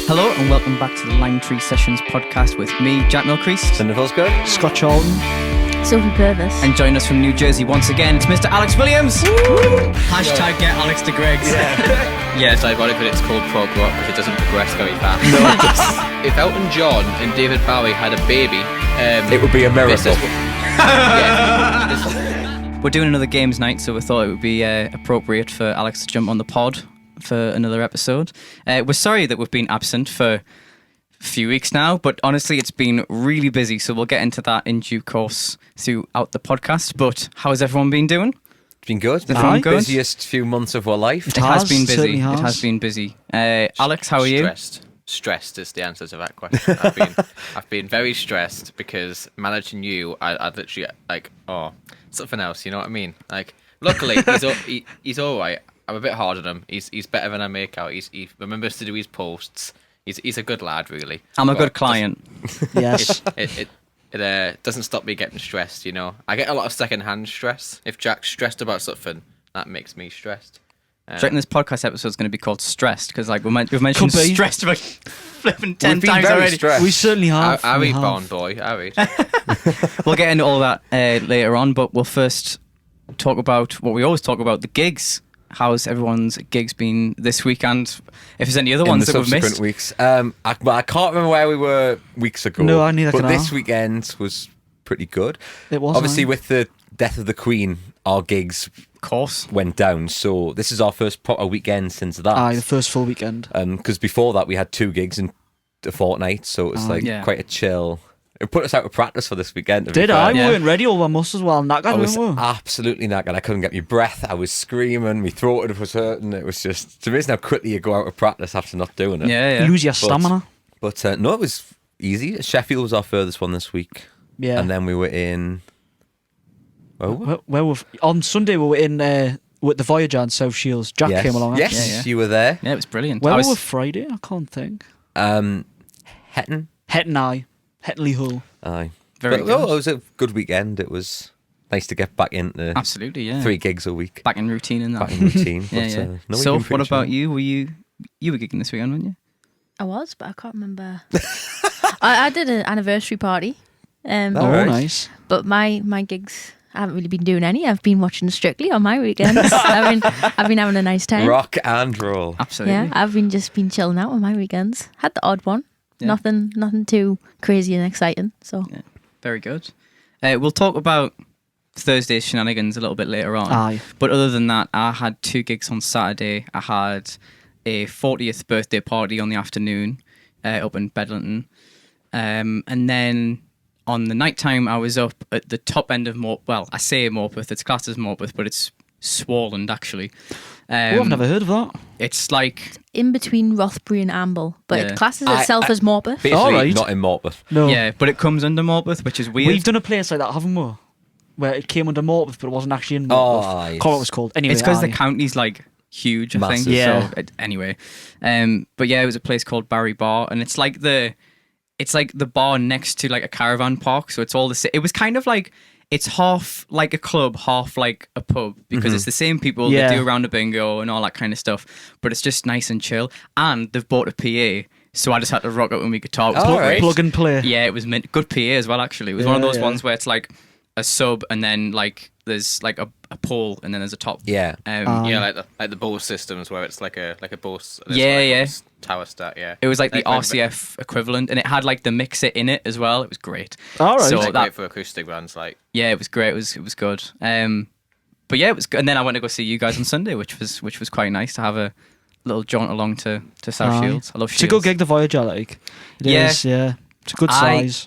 Hello and welcome back to the Lime Tree Sessions podcast with me, Jack Milcrease, Cinder Fosgood, Scott Charlton, Sophie Purvis. and joining us from New Jersey once again, it's Mr. Alex Williams. Hashtag get Alex to Greg's. Yeah, it's ironic that it's called prog rock because it doesn't progress very fast. If Elton John and David Bowie had a baby, it would be a miracle. We're doing another games night, so we thought it would be appropriate for Alex to jump on the pod for another episode. We're sorry that we've been absent for a few weeks now, but honestly it's been really busy, so we'll get into that in due course throughout the podcast. But how has everyone been doing? It's been good. It's been been the good. busiest few months of our life. It has been busy. certainly has. It has been busy. Alex, how are you? Stressed is the answer to that question. I've been very stressed because managing you, I'd literally something else. You know what I mean? Like, luckily he's all right. I'm a bit hard on him. He's better than I make out. He remembers to do his posts. He's a good lad, really. I'm a good client. Yes. It doesn't stop me getting stressed. You know, I get a lot of second-hand stress. If Jack's stressed about something, that makes me stressed. Do you reckon this podcast episode is going to be called Stressed? Because we've mentioned Could be. stressed about flipping 10 We've been times very already. stressed. We certainly have. I we read have. Barn Boy. I read. We'll get into all that later on, but we'll first talk about what we always talk about, the gigs. How's everyone's gigs been this weekend? If there's any other ones in the that we've subsequent missed. weeks. I can't remember where we were weeks ago. No, I neither But can this I. weekend was pretty good. It was. Obviously, aye. with the death of the Queen, our gigs Of course. went down. So this is our first proper weekend since that. Aye, the first full weekend. Because before that, we had 2 gigs in a fortnight. So it was Yeah. quite a chill. It put us out of practice for this weekend. to be Did fair. I? Yeah. We weren't ready. All of us as well. Knackered, I was weren't we? absolutely knackered. I couldn't get my breath. I was screaming. My throat was hurting. It was just, it's amazing how quickly you go out of practice after not doing it. Yeah, You yeah. lose your stamina. But no, it was easy. Sheffield was our furthest one this week. Yeah. And then we were in... Where on Sunday we were in with the Voyager and South Shields. Jack yes. came along. Yes, actually. Yeah, yeah. you were there. Yeah, it was brilliant. Where I were we was, Friday? I can't think. Hetton. Hettonley Hull. Aye. Very But, good. it was a good weekend. It was nice to get back into Absolutely, yeah. 3 gigs a week. Back in routine and that. Back in routine. Yeah, but, yeah. no, we've So, been what pretty about chill. you? You were gigging this weekend, weren't you? I was, but I can't remember. I did an anniversary party. Oh, Oh, right. nice. But my gigs, I haven't really been doing any. I've been watching Strictly on my weekends. I've been having a nice time. Rock and roll. Absolutely. Yeah, I've been chilling out on my weekends. Had the odd one. Yeah. Nothing too crazy and exciting. So Very good. We'll talk about Thursday's shenanigans a little bit later on. Aye. But other than that, I had 2 gigs on Saturday. I had a 40th birthday party on the afternoon up in Bedlington. And then on the night time, I was up at the top end of Morpeth. Well, I say Morpeth, it's classed as Morpeth, but it's Swarland, actually. Oh, I've never heard of that. It's like, in between Rothbury and Amble, but Yeah. it classes itself as Morpeth. Basically, All right. not in Morpeth. No. yeah, but it comes under Morpeth, which is weird. We've done a place like that, haven't we? Where it came under Morpeth, but it wasn't actually in Oh, Morpeth. aye. I can't remember what it was called. Anyway, It's because the aye. county's like huge, I Massive. think. Yeah. So anyway, but yeah, it was a place called Barry Bar, and it's like the bar next to like a caravan park. So it's all the same. It was kind of like, it's half like a club, half like a pub, because it's the same people Yeah. that do around a bingo and all that kind of stuff. But it's just nice and chill. And they've bought a PA, so I just had to rock up with my guitar. It was Oh, great. right. Plug and play. Yeah, it was good PA as well. Actually, it was one of Yeah, those yeah. ones where it's like a sub, and then like there's like a pole, and then there's a top. Yeah. Yeah, like the Bose systems where it's like a Bose. there's Yeah, like a yeah. Bose tower stat. Yeah, It was like the Like, RCF equivalent, and it had like the mixer in it as well. It was great. All right. So Like that, great for acoustic bands. Like yeah, it was great. It was good. But yeah, it was good. And then I went to go see you guys on Sunday, which was quite nice to have a little jaunt along to South Aye. Shields. I love It's Shields. a good gig, the Voyager, like. It Yeah. is, yeah. It's a good I size.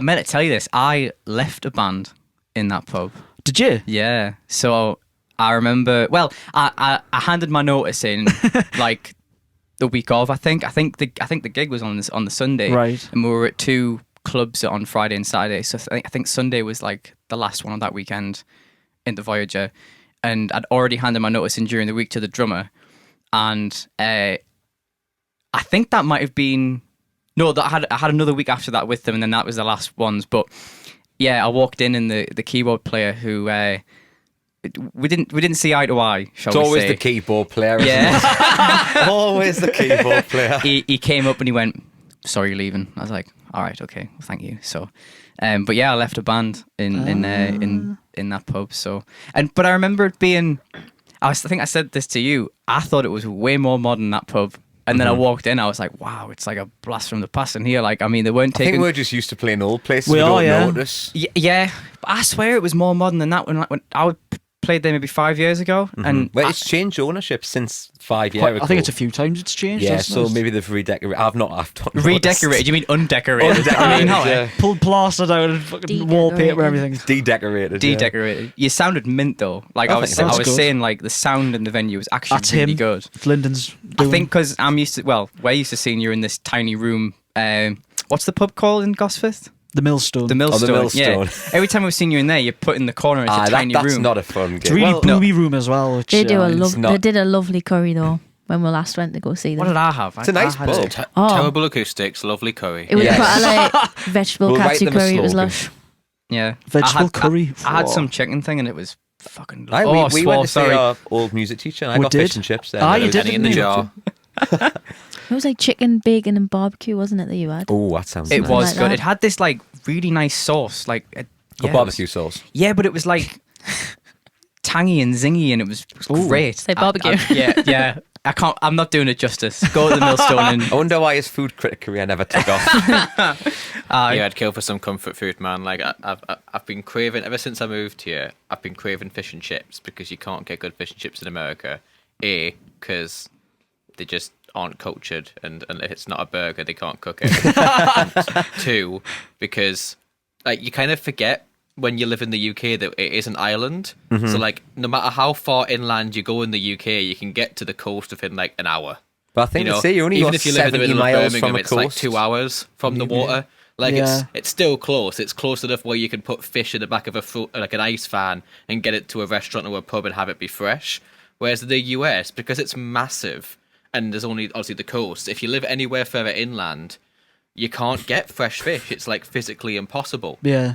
meant to tell you this. I left a band in that pub. Did you? Yeah. So I remember. Well, I handed my notice in like the week of. I think the gig was on the Sunday. Right. And we were at 2 clubs on Friday and Saturday. So I think Sunday was like the last one of that weekend in the Voyager. And I'd already handed my notice in during the week to the drummer. And I think that might have been... No, I had another week after that with them, and then that was the last ones. But yeah, I walked in, and the keyboard player who we didn't see eye to eye. Shall It's we always say? the keyboard player. Isn't Yeah. it? Always the keyboard player. he came up and he went, "Sorry, you're leaving." I was like, "All right, okay, well, thank you." So, but yeah, I left a band in that pub. So, but I remember it being. I think I said this to you. I thought it was way more modern, that pub. And then I walked in, I was like, wow, it's like a blast from the past in here. Like, I mean, they weren't I taking... think we're just used to playing old places. We We are, don't yeah. notice. Yeah, but I swear it was more modern than that when I played there maybe 5 years ago. And Well, it's changed ownership since 5 years ago. I think it's a few times it's changed. Yeah, hasn't so it? maybe they've redecorated. I've not noticed. redecorated. You mean undecorated? I mean, how? yeah. Pulled plaster down and fucking Decorated. wallpaper and everything. De-decorated. yeah. De-decorated. You sounded mint though. Like Oh, I was thank you. I was That's good. saying, like the sound in the venue was actually That's really him. good. Lyndon's I doing. think because I'm used to, we're used to seeing you in this tiny room. What's the pub called in Gosforth? the millstone. The Millstone. Millstone. Yeah. Every time we've seen you in there, you're put in the corner. It's a tiny that's room. not a fun It's game. a really Well, boomy room as well. Which, They do a it's not- They did a lovely curry though when we last went to go see What them. did I have? It's a nice I had pub. Oh. Terrible acoustics, lovely curry. It was Yes. quite like vegetable We'll write katsu them a curry. It was slogan. lush. Yeah. Vegetable curry. I had Whoa. some chicken thing and it was fucking... Aye, oh, we went to see sorry. our old music teacher and I We got did. fish and chips there. Ah, It you was- did, Penny in the didn't you? jar. It was like chicken, bacon, and barbecue, wasn't it? That you had. Oh, that sounds It nice. was like good. that. It had this like really nice sauce. Like Got yeah, barbecue sauce. Yeah, but it was like tangy and zingy and it was great. Say barbecue. Yeah. I'm not doing it justice. Go to the Millstone and... I wonder why his food critic career never took off. Yeah, I'd kill for some comfort food, man. Like I've been craving ever since I moved here. I've been craving fish and chips because you can't get good fish and chips in America. Because they just aren't cultured, and if it's not a burger, they can't cook it. And two, because like you kind of forget when you live in the UK that it is an island. So like no matter how far inland you go in the UK, you can get to the coast within like an hour. But I think You know, they say you only even got if you live in the 70 middle of miles Birmingham, from a it's like coast. 2 hours from the water. Like Yeah. it's still close. It's close enough where you can put fish in the back of like an ice fan and get it to a restaurant or a pub and have it be fresh. Whereas the US, because it's massive and there's only obviously the coast, if you live anywhere further inland, you can't get fresh fish. It's like physically impossible. Yeah.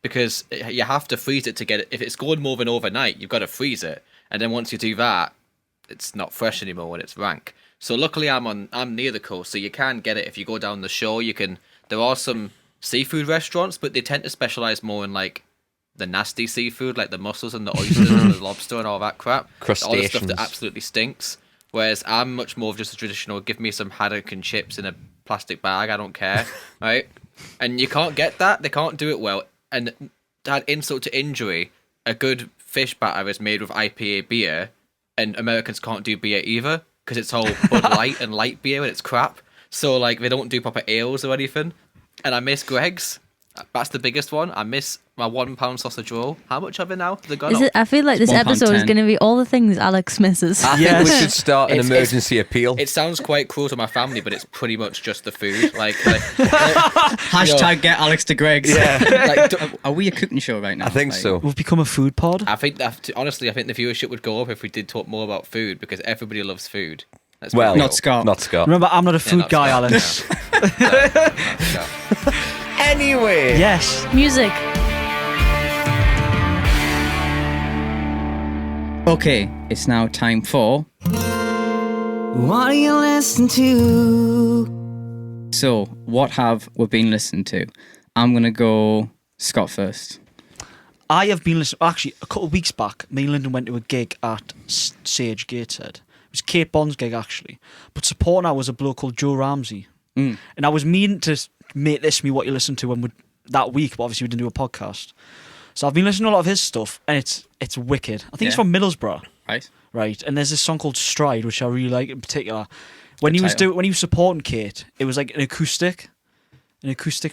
Because you have to freeze it to get it. If it's going more than overnight, you've got to freeze it, and then once you do that, it's not fresh anymore when it's rank. So luckily, I'm near the coast, so you can get it if you go down the shore. You can. There are some seafood restaurants, but they tend to specialize more in like the nasty seafood, like the mussels and the oysters and the lobster and all that crap. All the stuff Crustaceans. that absolutely stinks. Whereas I'm much more of just a traditional. Give me some haddock and chips in a plastic bag. I don't care, right? And you can't get that. They can't do it well. And to add insult to injury, a good fish batter is made with IPA beer, and Americans can't do beer either because it's all Bud Light and light beer and it's crap. So like they don't do proper ales or anything. And I miss Greg's. That's the biggest one. I miss my £1 sausage roll. How much of it now? Have they gone Is up? it? I feel like this episode is £1.10. going to be all the things Alex misses. I Yes. think we should start an It's- emergency appeal. It sounds quite cruel to my family, but it's pretty much just the food. Hashtag get Alex to Greg's. like, Are we a cooking show right now? I think Like, so. We've become a food pod. I think that honestly, I think the viewership would go up if we did talk more about food because everybody loves food. Let's be Well, real. Not Scott. Not Scott. Remember, I'm not a food not guy, Scott, Alex. Not Scott. Anyway. Yes. Music. Okay, it's now time for... What do you listen to? So, what have we been listening to? I'm going to go Scott first. I have been listening. Actually, a couple of weeks back, me and Lyndon went to a gig at Sage Gateshead. It was Kate Bond's gig, actually. But supporting her was a bloke called Joe Ramsey. And I was meaning to make this me what you listen to that week, but obviously we didn't do a podcast. So I've been listening to a lot of his stuff, and it's wicked. I think he's Yeah. from Middlesbrough, Right? right? And there's this song called Stride, which I really like in particular. When Good he was title. when he was supporting Kate, it was like an acoustic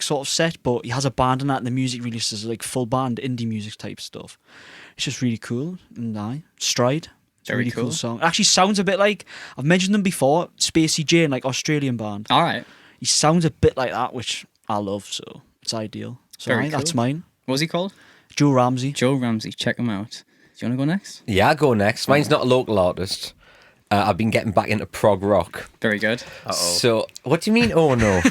sort of set, but he has a band in that, and the music really is like full band indie music type stuff. It's just really cool. And Stride, it's a Very really cool cool. song. It actually sounds a bit like I've mentioned them before. Spacey Jane, like Australian band. All right. He sounds a bit like that, which I love. So it's ideal. So Very that's cool. mine. What was he called? Joe Ramsey. Joe Ramsey. Check him out. Do you want to go next? Yeah, I'll go next. Mine's not a local artist. I've been getting back into prog rock. Very good. So, what do you mean, oh no?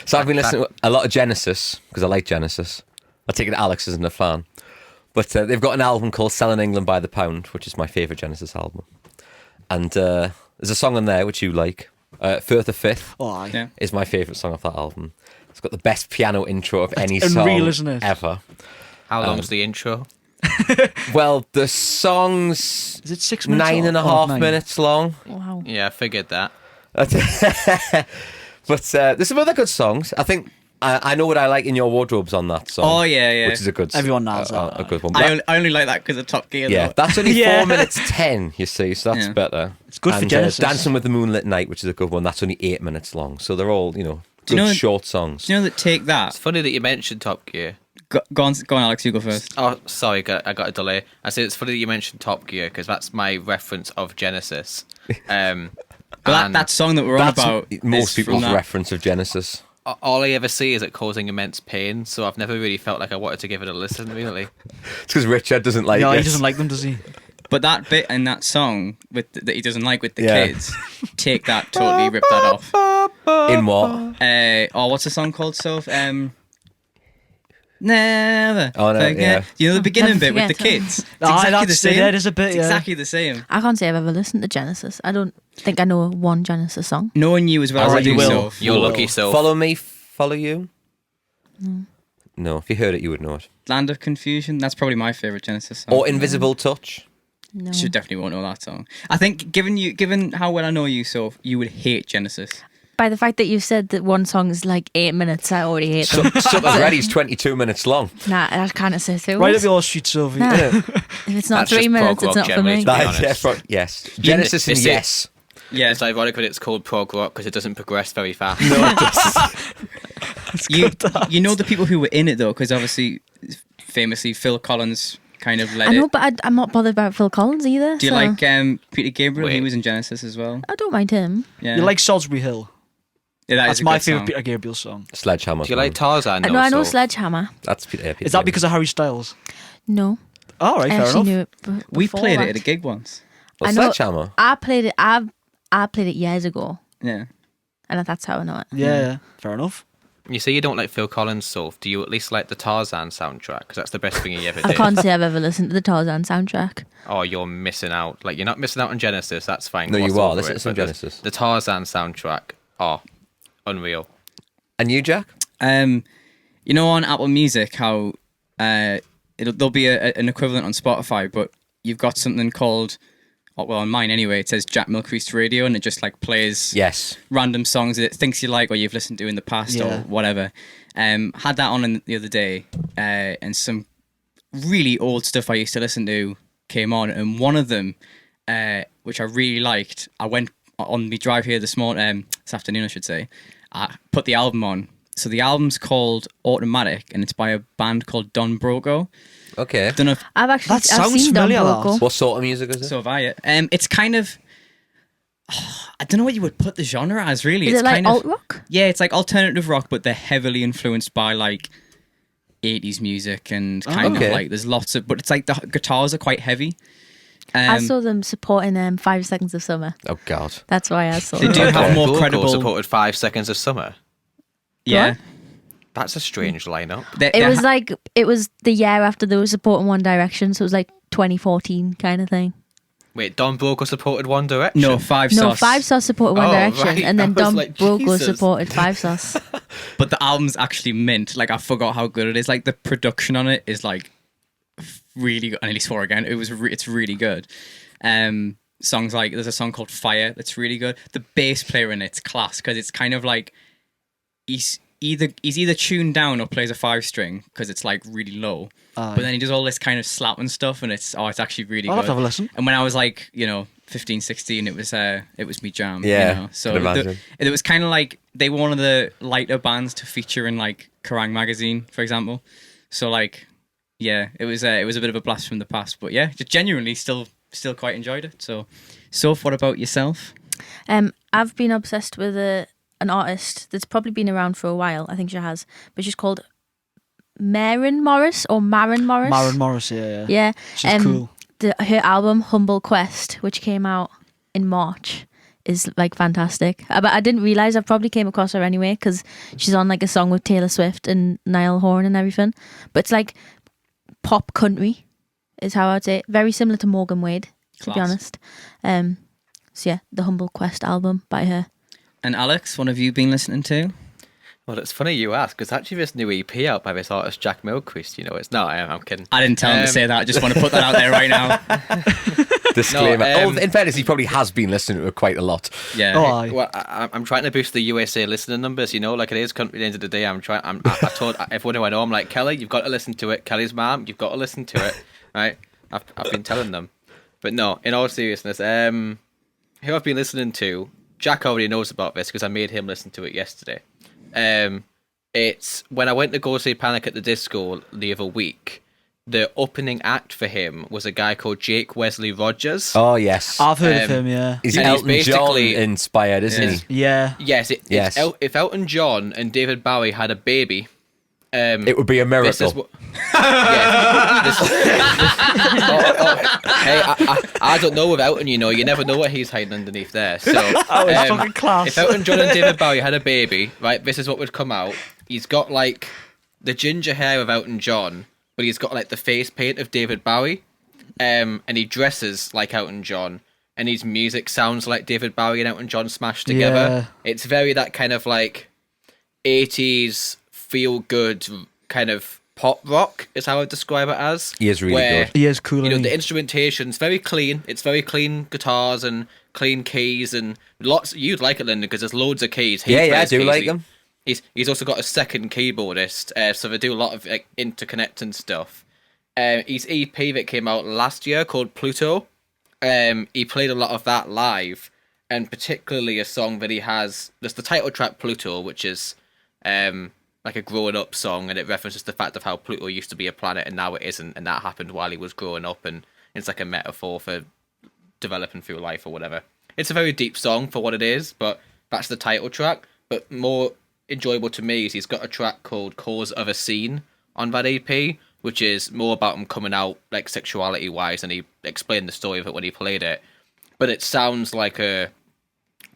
So I've been listening to a lot of Genesis, because I like Genesis. I take it Alex isn't a fan. But they've got an album called Selling England by the Pound, which is my favourite Genesis album. And there's a song on there which you like. Further Fifth Oh, aye. Yeah. is my favourite song off that album. It's got the best piano intro of any unreal, song isn't it? ever. How long's the intro? Well, the song's Is it 6 minutes? 9.5 minutes long. Wow. Yeah, I figured that. But there's some other good songs. I think I Know What I Like in Your Wardrobe's on that song. Oh, yeah. Which is a good Everyone knows that. a good one. I only like that because of Top Gear. Yeah, though. that's only Yeah. 4 minutes 10, you see, so that's Yeah. better. It's good for And, Genesis. Dancing with the Moonlit Night, which is a good one, that's only 8 minutes long. So they're all, good Do you know- short songs. Do you know that Take That? It's funny that you mentioned Top Gear. Go on, Alex, you go first. Oh, sorry, I got a delay. I said it's funny that you mentioned Top Gear because that's my reference of Genesis. But and that song that we're on That's about most is people's from that. reference of Genesis. all I ever see is it causing immense pain, so I've never really felt like I wanted to give it a listen, really. It's because Richard doesn't like No, it. he doesn't like them, does he? But that bit in that song that he doesn't like with the Yeah. kids, Take That totally ripped that off. In what? What's the song called, Soph? Never. Oh, no, forget. yeah. You know the beginning Never bit with the forget. kids? It's Aye, exactly the that's same. it, is a bit, It's yeah. exactly the same. I can't say I've ever listened to Genesis. I don't think I know one Genesis song. Knowing you as well as I Alright, do, you will. Soph. You're lucky, so Follow Me, Follow You? No, if you heard it, you would know it. Land of Confusion. That's probably my favourite Genesis song. Or Invisible Touch. No. You definitely won't know that song. I think, given how well I know you, Soph, you would hate Genesis. By the fact that you said that one song is like 8 minutes, I already hate them. Summer's Ready's 22 minutes long. Nah, I can't say through Right it. up your street, Sophie. Nah. If it's not That's 3 just minutes, prog it's rock not for me. generally. That, honest. yes. Genesis and it's- Yes. Yeah, it's ironic that it's called prog rock because it doesn't progress very fast. you know the people who were in it though, because obviously, famously, Phil Collins kind of led I know, it. but I'm not bothered about Phil Collins either. Do you so like Peter Gabriel? He Wait. was in Genesis as well. I don't mind him. Yeah, You like Salisbury Hill? yeah, that is That's a my good favourite song. Peter Gabriel song. Sledgehammer. Do you like Tarzan? No, I know so- Sledgehammer. That's Peter. Is that because of Harry Styles? No, All right, I fair actually enough. knew it. We before played that. it at a gig once. Well, I know- Sledgehammer? I played it. I played it years ago, Yeah, and that's how I know it. Yeah, fair enough. You say you don't like Phil Collins, so do you at least like the Tarzan soundtrack? Because that's the best thing he ever I did. can't say I've ever listened to the Tarzan soundtrack. Oh, you're missing out. Like, you're not missing out on Genesis, that's fine. No, you gloss are. over Listen it, to some but the- Genesis. The Tarzan soundtrack, unreal. And you, Jack? you know on Apple Music how there'll be an equivalent on Spotify, but you've got something called, well, on mine anyway, it says Jack Milcreast Radio, and it just like plays Yes. random songs that it thinks you like or you've listened to in the past or Yeah. whatever. Had that on the other day, and some really old stuff I used to listen to came on, and one of them, which I really liked, I went on my drive here this afternoon, I should say. I put the album on. So the album's called Automatic, and it's by a band called Don Broco. Okay. Don't know if I've actually That I've sounds seen Don familiar, Broco. What sort of music is it? so have I. It's kind of, I don't know what you would put the genre as. Really, Is it's it like kind alt of rock? yeah, it's like alternative rock, but they're heavily influenced by like 80s music and kind Okay. of like there's lots of, but it's like the guitars are quite heavy. I saw them supporting 5 Seconds of Summer. Oh, God. That's why I saw They them. do have more Broco credible. supported 5 Seconds of Summer. Yeah, That's a strange lineup. It was like it was the year after they were supporting One Direction, so it was like 2014 kind of thing. Wait, Don Broco supported One Direction? no Five No, Sauce. 5 Sauce supported One Oh, Direction, right. and then I was Don like, Broco Jesus. supported 5 Sauce. But the album's actually mint. Like I forgot how good it is. Like the production on it is like really good. I nearly swore again. It's really good. Songs like there's a song called Fire that's really good. The bass player in it's class because it's kind of like he's either tuned down or plays a 5-string because it's like really low. Aye. But then he does all this kind of slapping stuff and it's actually really I'll good. have to have a listen. And when I was like 15, 16, it was me jam. Yeah, So could imagine. it was kind of like they were one of the lighter bands to feature in like Kerrang magazine, for example. So like, yeah, it was a bit of a blast from the past, but yeah, just genuinely still quite enjoyed it. So, Soph, what about yourself? I've been obsessed with an artist that's probably been around for a while. I think she has, but she's called Maren Morris or Maren Morris. Maren Morris, yeah. Yeah, She's cool. Her album Humble Quest, which came out in March, is like fantastic. But I didn't realize I probably came across her anyway because she's on like a song with Taylor Swift and Niall Horan and everything. But it's like pop country, is how I'd say it. Very similar to Morgan Wade, to be Class. honest. So yeah, the Humble Quest album by her. And Alex, what have you been listening to? Well, it's funny you ask, because actually this new EP out by this artist Jack Milquist, it's not. I'm kidding. I didn't tell him to say that. I just want to put that out there right now. Disclaimer. No, In fairness, he probably has been listening to it quite a lot. Yeah. Oh, aye. Well, I'm trying to boost the USA listening numbers, like it is country at the end of the day. I told everyone who I know, I'm like, Kelly, you've got to listen to it. Kelly's mom, you've got to listen to it. Right? I've been telling them. But no, in all seriousness, who I've been listening to, Jack already knows about this because I made him listen to it yesterday. It's when I went to go see Panic at the Disco the other week. The opening act for him was a guy called Jake Wesley Rogers. Oh, yes. I've heard of him, yeah. He's and he's Elton John basically- inspired, isn't Yeah. he? Yeah. Yes, Yes. If Elton John and David Bowie had a baby, It would be a this is miracle. what. Hey, I don't know with Elton. You never know what he's hiding underneath there. So, That was fucking class. if Elton John and David Bowie had a baby, right, this is what would come out. He's got like the ginger hair of Elton John, but he's got like the face paint of David Bowie, and he dresses like Elton John, and his music sounds like David Bowie and Elton John smashed together. Yeah. It's very that kind of like 80s feel good kind of pop rock is how I would describe it as. He is really where, good. He is cool. isn't The he? instrumentation's very clean. It's very clean guitars and clean keys and lots. You'd like it, Linda, because there's loads of keys. He Yeah, I plays do keys. like them. He's also got a second keyboardist, so they do a lot of like interconnecting stuff. His EP that came out last year called Pluto. He played a lot of that live, and particularly a song that he has. There's the title track Pluto, which is like a growing up song, and it references the fact of how Pluto used to be a planet and now it isn't, and that happened while he was growing up, and it's like a metaphor for developing through life or whatever. It's a very deep song for what it is, but that's the title track. But more enjoyable to me is he's got a track called Cause of a Scene on that EP, which is more about him coming out like sexuality wise, and he explained the story of it when he played it. But it sounds like a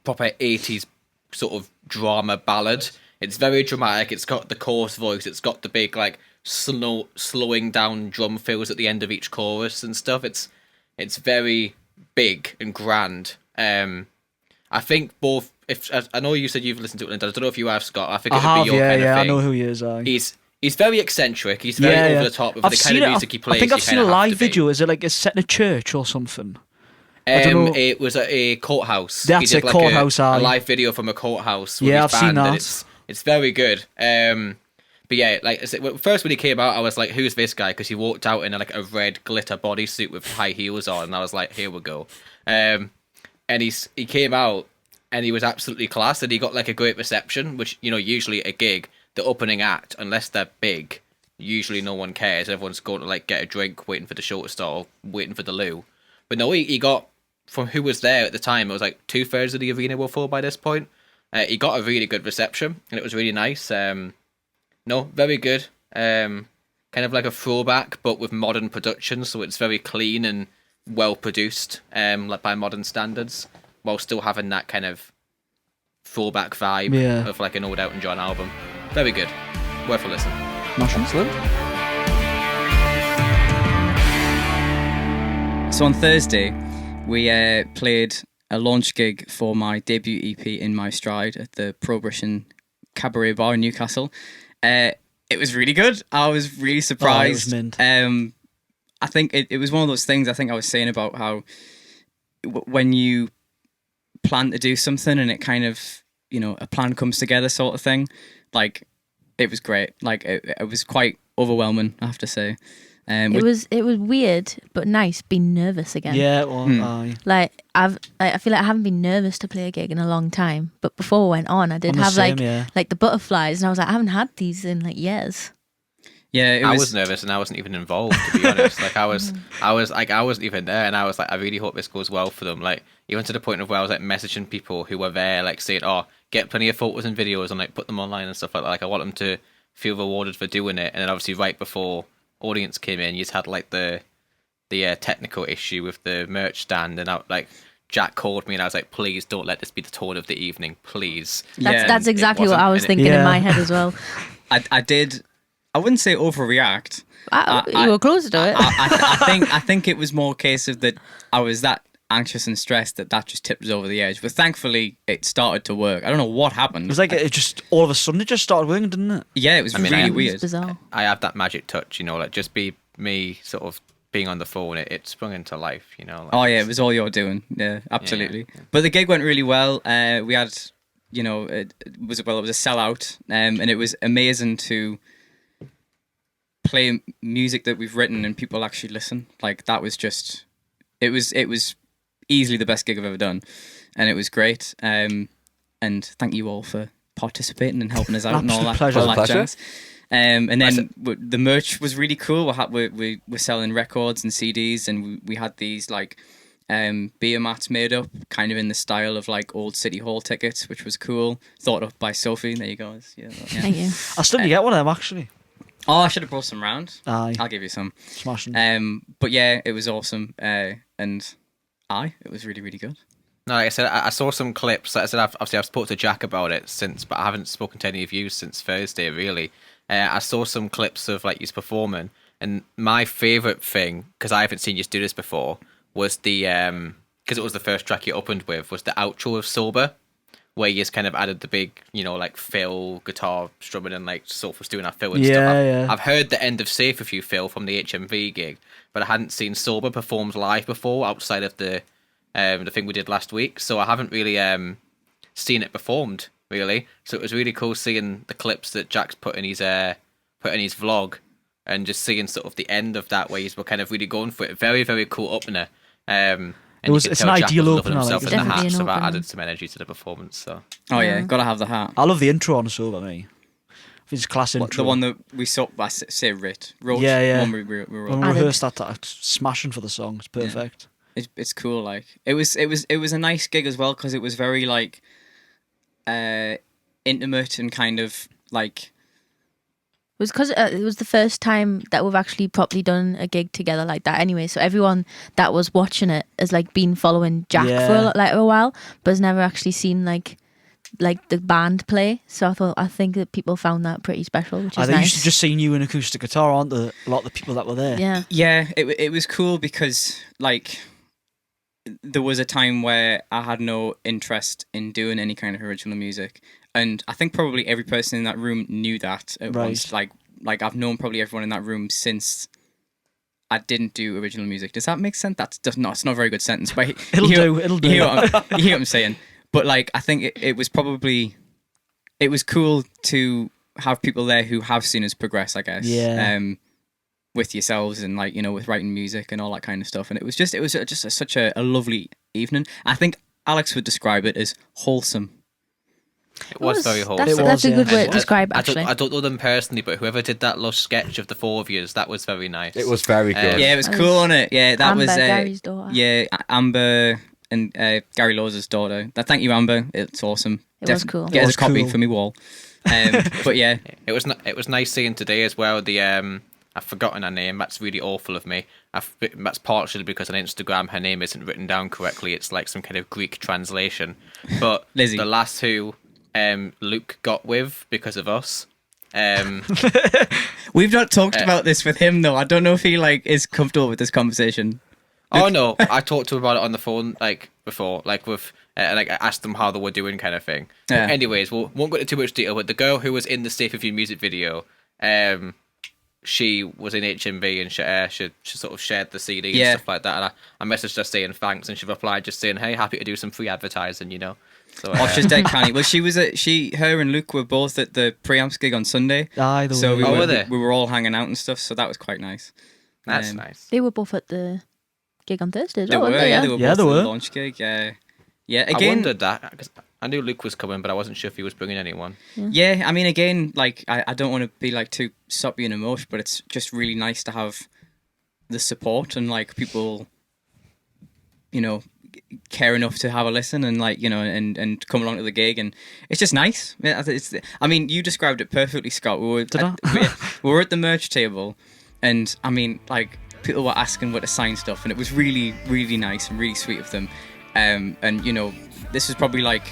proper 80s sort of drama ballad. It's very dramatic. It's got the chorus voice. It's got the big like slowing down drum fills at the end of each chorus and stuff. It's very big and grand. I think both. If I know you said you've listened to it, Linda. I don't know if you have, Scott. I think I it would have, be your yeah, kind yeah. of I thing. know who he is. Aye. He's very eccentric. He's very over the top with the kind of music he plays. I think I've you seen a kinda have live to be. video. Is it like it's set in a church or something? I don't know. It was at a courthouse. That's He did it, courthouse, a aye. live video from a courthouse. With Yeah, his I've seen band, and that. it's very good. But yeah, like I said, first when he came out, I was like, "Who's this guy?" Because he walked out in like a red glitter bodysuit with high heels on, and I was like, "Here we go." And he came out, and he was absolutely class, and he got like a great reception, which usually at a gig, the opening act, unless they're big, usually no one cares. Everyone's going to like get a drink, waiting for the show to start, or waiting for the loo. But no, he got, from who was there at the time, it was like 2/3 of the arena were full by this point. He got a really good reception, and it was really nice. No, very good. Kind of like a throwback, but with modern production, so it's very clean and well produced, like by modern standards, while still having that kind of throwback vibe Yeah. of like an old Elton John album. Very good. Worth a listen. Excellent. So on Thursday, we played a launch gig for my debut EP In My Stride at the Prohibition Cabaret Bar in Newcastle. It was really good. I was really surprised. mint. I think it was one of those things I think I was saying about how when you plan to do something and it kind of, a plan comes together sort of thing, like it was great. Like it was quite overwhelming, I have to say. It was weird but nice being nervous again. Yeah, well, aye. Like I feel like I haven't been nervous to play a gig in a long time. But before I went on, I did I'm the have same, yeah. like the butterflies, and I was like, I haven't had these in like years. Yeah, I was nervous and I wasn't even involved, to be honest. Like I wasn't even there, and I was like, I really hope this goes well for them. Like even to the point of where I was like messaging people who were there, like saying, "Oh, get plenty of photos and videos and like put them online and stuff like that." Like I want them to feel rewarded for doing it. And then obviously right before audience came in, you just had like the technical issue with the merch stand, and Jack called me and I was like, "Please don't let this be the tone of the evening, please." That's exactly what wasn't, I was and thinking in Yeah. my head as well. I I wouldn't say overreact. You were closer to it. I think it was more a case of that I was that anxious and stressed that just tipped us over the edge. But thankfully, it started to work. I don't know what happened. It was like it just all of a sudden it just started working, didn't it? Yeah, it was really It was weird. bizarre. I have that magic touch, like just be me sort of being on the phone. It sprung into life, Like, Oh yeah, it was all you're doing. Yeah, absolutely. Yeah. But the gig went really well. We had, it was a sellout, and it was amazing to play music that we've written and people actually listen. Like that was just, it was easily the best gig I've ever done, and it was great. And thank you all for participating and helping us out and all that. Pleasure. all that Pleasure. jazz. And then the merch was really cool. We were selling records and CDs, and we had these like beer mats made up, kind of in the style of like old City Hall tickets, which was cool. Thought up by Sophie. There you go. Yeah. Thank you. I still need to get one of them actually. Oh, I should have brought some round. Aye, I'll give you some. smashing. But yeah, it was awesome. And it was really, really good. No, like I said, I saw some clips. Like I said, I've spoken to Jack about it since, but I haven't spoken to any of you since Thursday, really. I saw some clips of like you performing, and my favourite thing, because I haven't seen you do this before, was the because it was the first track you opened with, was the outro of Sober, where you just kind of added the big, like fill guitar strumming and like Soph was doing that fill and stuff. Yeah. I've heard the end of Safe with You, Phil, from the HMV gig, but I hadn't seen Sober performed live before outside of the thing we did last week, so I haven't really seen it performed really. So it was really cool seeing the clips that Jack's put in his vlog, and just seeing sort of the end of that where he's kind of really going for it. Very, very cool opener. And It's an ideal opener. Himself Like in the Definitely hat, an so that opener. added some energy to the performance. So Oh yeah, gotta have the hat. I love the intro on Sober, me. It's class What, intro. the one that we saw, I say wrote. Yeah. One we wrote. when we rehearsed that's smashing for the song. It's perfect. It's cool. Like it was a nice gig as well, because it was very like intimate and kind of like. It was because it was the first time that we've actually properly done a gig together like that anyway. So everyone that was watching it has like been following Jack for like a while, but has never actually seen like the band play. So I think that people found that pretty special, which is They nice. used to just seeing you in acoustic guitar, aren't they? A lot of the people that were there. Yeah. Yeah, it was cool because like there was a time where I had no interest in doing any kind of original music, and I think probably every person in that room knew that at Right. once. Like I've known probably everyone in that room since I didn't do original music. Does that make sense? It's not a very good sentence, but It'll do. You hear what I'm saying? But like I think it was cool to have people there who have seen us progress, I guess. Yeah. With yourselves and like with writing music and all that kind of stuff, and it was just such a lovely evening. I think Alex would describe it as wholesome. it was very wholesome. That's a good way to I- describe it, I actually. don't know them personally, but whoever did that little sketch of the four of you, that was very nice. It was very good. Yeah, it was That cool, was wasn't it? Yeah, that Amber, was Gary's daughter. Yeah, Amber and Gary Lawes' daughter. Thank you, Amber. It's awesome. It was cool. Get It us was a copy cool. for me wall. But yeah, It was nice seeing today as well. The I've forgotten her name. That's really awful of me. That's partially because on Instagram her name isn't written down correctly. It's like some kind of Greek translation. But Lizzie. the last who Luke got with because of us. we've not talked about this with him though. I don't know if he like is comfortable with this conversation. Oh no, I talked to him about it on the phone like before, like with like I asked them how they were doing, kind of thing. Yeah. Anyways, won't go into too much detail. But the girl who was in the Safe of You music video, she was in HMV and she she sort of shared the CD Yeah. and stuff like that. And I messaged her saying thanks, and she replied just saying, "Hey, happy to do some free advertising," So Oh, she's dead canny. Well, her and Luke were both at the Preamps gig on Sunday. Aye, So we were they? were all hanging out and stuff. So that was quite nice. that's nice. They were both at the gig on Thursday as They well, were, weren't they? yeah, they were Yeah, both they at were. the launch gig. Yeah, I again, wondered that because I knew Luke was coming, but I wasn't sure if he was bringing anyone. yeah. I mean, again, like I don't want to be like too soppy and emotional, but it's just really nice to have the support and like people, care enough to have a listen and like and come along to the gig, and it's just nice. I mean, you described it perfectly, Scott. We were at the merch table, and I mean, like people were asking where to sign stuff, and it was really, really nice and really sweet of them. And this was probably like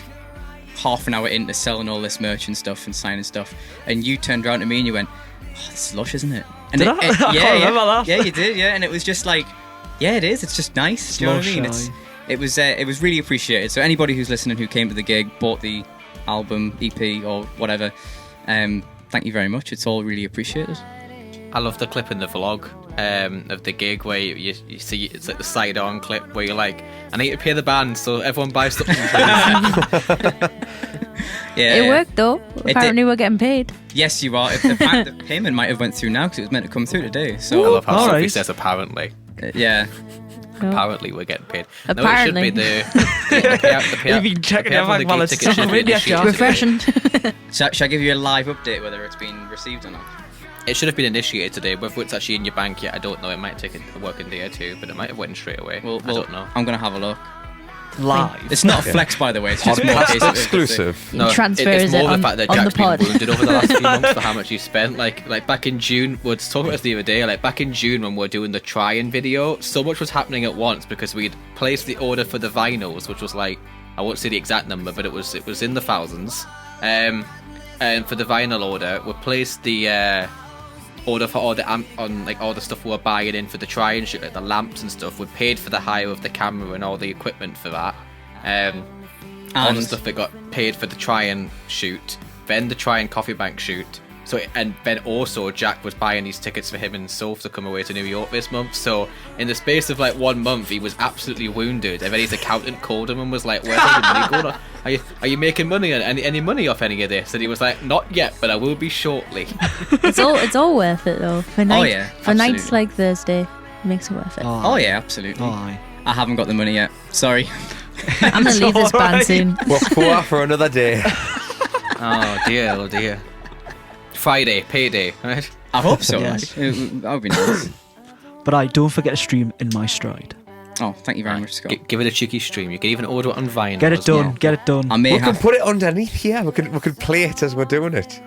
half an hour into selling all this merch and stuff and signing stuff, and you turned around to me and you went, "Oh, this is lush, isn't it?" And Did I? I can't remember that. Yeah, you did. Yeah, and it was just like, yeah, it is. It's just nice. Do you know what I mean? It was really appreciated. So anybody who's listening who came to the gig, bought the album, EP, or whatever, thank you very much. It's all really appreciated. I love the clip in the vlog of the gig where you see it's like the side-on clip where you're like, I need to pay the band, so everyone buys something. Yeah, It worked though. Apparently we're getting paid. Yes, you are. The payment might have went through now because it was meant to come through today. So I love how Sophie Alright. says apparently. Yeah. No. Apparently we're getting paid. Apparently. No, it should be the You've been checking your bank balance. ticket should be Really, initiated actually. today. Refreshing. Shall I give you a live update whether it's been received or not? It should have been initiated today. Whether it's actually in your bank yet, I don't know. It might take a working day or two, but it might have went straight away. Well, I don't know. I'm going to have a look. Live. It's not a flex, by the way. It's just more Podcast case of- exclusive. No, Transfers it's more it the on- fact that on Jack's the pod. been wounded over the last few months for how much he spent. Like back in June, we were talking about this the other day. Like back in June when we were doing the try-in video, so much was happening at once because we'd placed the order for the vinyls, which was like, I won't say the exact number, but it was in the thousands. And for the vinyl order, we placed the order for all the all the stuff we were buying in for the try and shoot, like the lamps and stuff. We paid for the hire of the camera and all the equipment for that. All the And- stuff that got paid for the try and shoot, then the try and coffee bank shoot. So and then also Jack was buying these tickets for him and Soph to come away to New York this month. So in the space of like 1 month, he was absolutely wounded. And then his accountant called him and was like, "Where's your money going on? Are you making money on any money off any of this?" And he was like, "Not yet, but I will be shortly." It's all worth it though. For yeah, nights absolutely. like Thursday, it makes it worth it. Oh, yeah, absolutely. Oh, aye. I haven't got the money yet. Sorry. I'm gonna leave this band alright. soon. We're poor for another day. Oh dear. Friday, payday, right? I hope so. Yes. That would be nice. But don't forget to stream In My Stride. Oh, thank you very much, Scott. Give it a cheeky stream. You can even order it on vinyl. Get it as well. done. Get it done. I may We can have. put it underneath here. We could play it as we're doing it.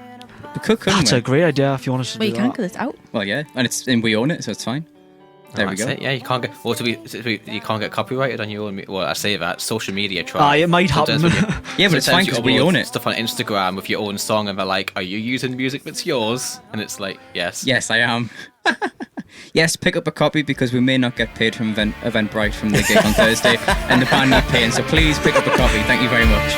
We could, couldn't That's we? a great idea if you want us to Well, do you can that. because it's out. Well, yeah, and we own it, so it's fine. There we That's go. it. Yeah, you can't get. Well, you can't get copyrighted on your own. Well, I say that social media try. It might happen. Sometimes when Yeah, but it's sometimes fine you 'cause we upload own it. Stuff on Instagram with your own song, and they're like, "Are you using music that's yours?" And it's like, "Yes." Yes, I am. Yes, pick up a copy because we may not get paid from Eventbrite from the gig on Thursday, and the band need paying. So please pick up a copy. Thank you very much.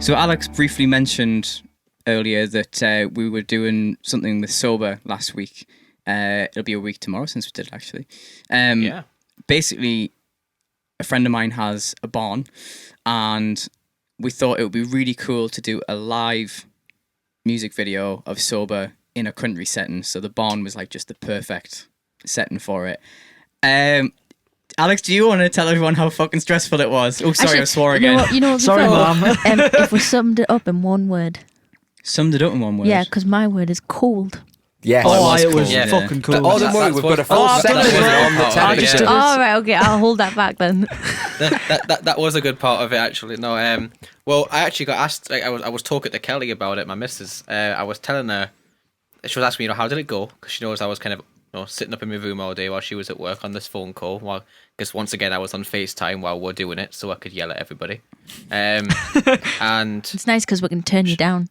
So Alex briefly mentioned earlier that we were doing something with Sober last week. It'll be a week tomorrow since we did it, actually. Yeah. Basically, a friend of mine has a barn, and we thought it would be really cool to do a live music video of Sober in a country setting. So the barn was like just the perfect setting for it. Alex, do you want to tell everyone how fucking stressful it was? Oh, sorry, Actually, I swore again. You know what? Sorry, before, Mum. if we summed it up in one word, Summed it up in one word. yeah, because my word is cold. Yes. Oh, was it was cool, yeah. fucking cool. Oh, don't worry, That's we've what- got a full Oh, I've done section it as well. on the I telly. just yeah. did it. All right, okay, I'll hold that back then. that was a good part of it, actually. No, well, I actually got asked. Like, I was talking to Kelly about it, my missus. I was telling her. She was asking me, how did it go? Because she knows I was kind of, sitting up in my room all day while she was at work on this phone call. Well, because once again I was on FaceTime while we're doing it, so I could yell at everybody. And It's nice because we can turn you down.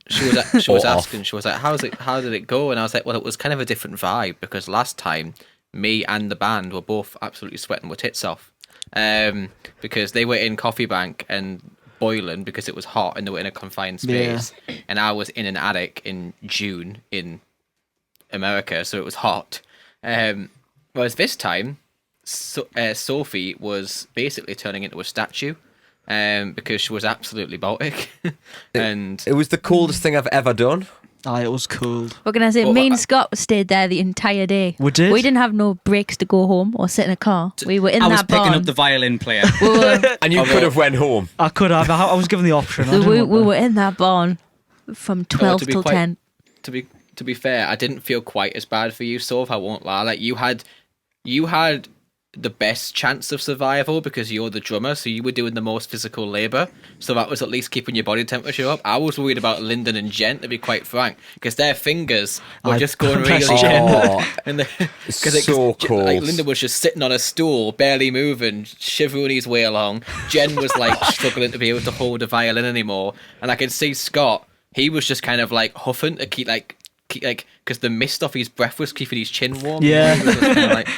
she was Or asking, she was like, how did it go? And I was like, well, it was kind of a different vibe because last time me and the band were both absolutely sweating with tits off, because they were in Coffee Bank and boiling because it was hot and they were in a confined space, and I was in an attic in June in America, so it was hot. Whereas this time, Sophie was basically turning into a statue. Because she was absolutely Baltic, and It was the coolest thing I've ever done. It was cool. What can I say? Well, Me and Scott stayed there the entire day. We did? We didn't have no breaks to go home or sit in a car. We were in I was that picking barn. up the violin player. We were, And you could have went home. I could have. I was given the option. I didn't we want to. were in that barn from 12 to be till quite- 10. to be fair, I didn't feel quite as bad for you, Soph. I won't lie. Like you had the best chance of survival because you're the drummer, so you were doing the most physical labor. So that was at least keeping your body temperature up. I was worried about Lyndon and Jen, to be quite frank, because their fingers were just going really cold. And so cold. Like, Lyndon was just sitting on a stool, barely moving, shivering his way along. Jen was like struggling to be able to hold a violin anymore, and I could see Scott. He was just kind of like huffing to keep because the mist off his breath was keeping his chin warm. Yeah.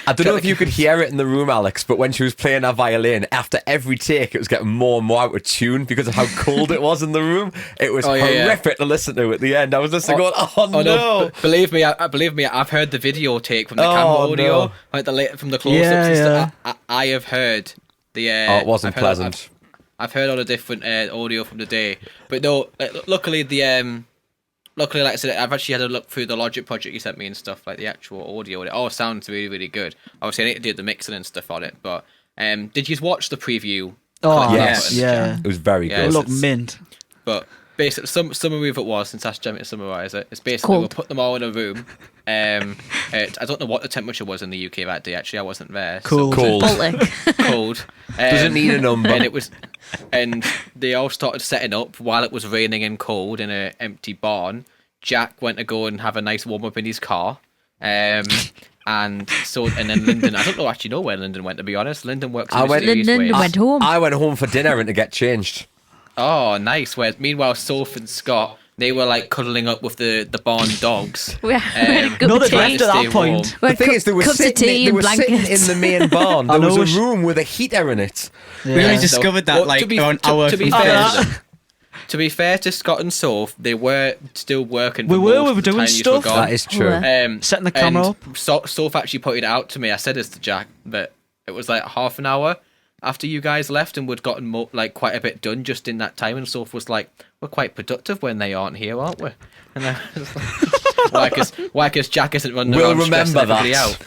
I don't know if you could hear it in the room, Alex, but when she was playing her violin, after every take, it was getting more and more out of tune because of how cold it was in the room. It was horrific to listen to at the end. I was just going, no. Believe me, I've heard the video take from the camera audio, like from the close-ups and stuff. I have heard the. It wasn't pleasant. I've heard all the different audio from the day, but no. Luckily, Luckily, like I said, I've actually had a look through the Logic project you sent me and stuff, like the actual audio. It all sounds really, really good. Obviously, I need to do the mixing and stuff on it. But did you watch the preview? Oh, yes. Yeah. It was very good. It looked mint. But basically, summary of it was, since that's Jimmy to summarise it, it's basically we'll put them all in a room. I don't know what the temperature was in the UK that day, actually. I wasn't there. Cold. Cold. Doesn't need a number. And they all started setting up while it was raining and cold in an empty barn. Jack went to go and have a nice warm up in his car. And then Lyndon, I don't actually know where Lyndon went, to be honest. Lyndon works in Lyndon went home. I went home for dinner and to get changed. Oh, nice. Whereas meanwhile, Soph and Scott, they were like cuddling up with the barn dogs. No, they left at that point. The thing is, they were sitting in the main barn. There was a room with a heater in it. Yeah. We only discovered that to be fair to Scott and Soph, they were still working. We were doing stuff. That is true. Setting the camera up. Soph actually pointed it out to me. I said this to Jack, but it was like half an hour after you guys left, and we'd gotten quite a bit done just in that time. And Soph was like, "We're quite productive when they aren't here, aren't we?" And I was like, "Why? Because Jack isn't running around stressing everybody out."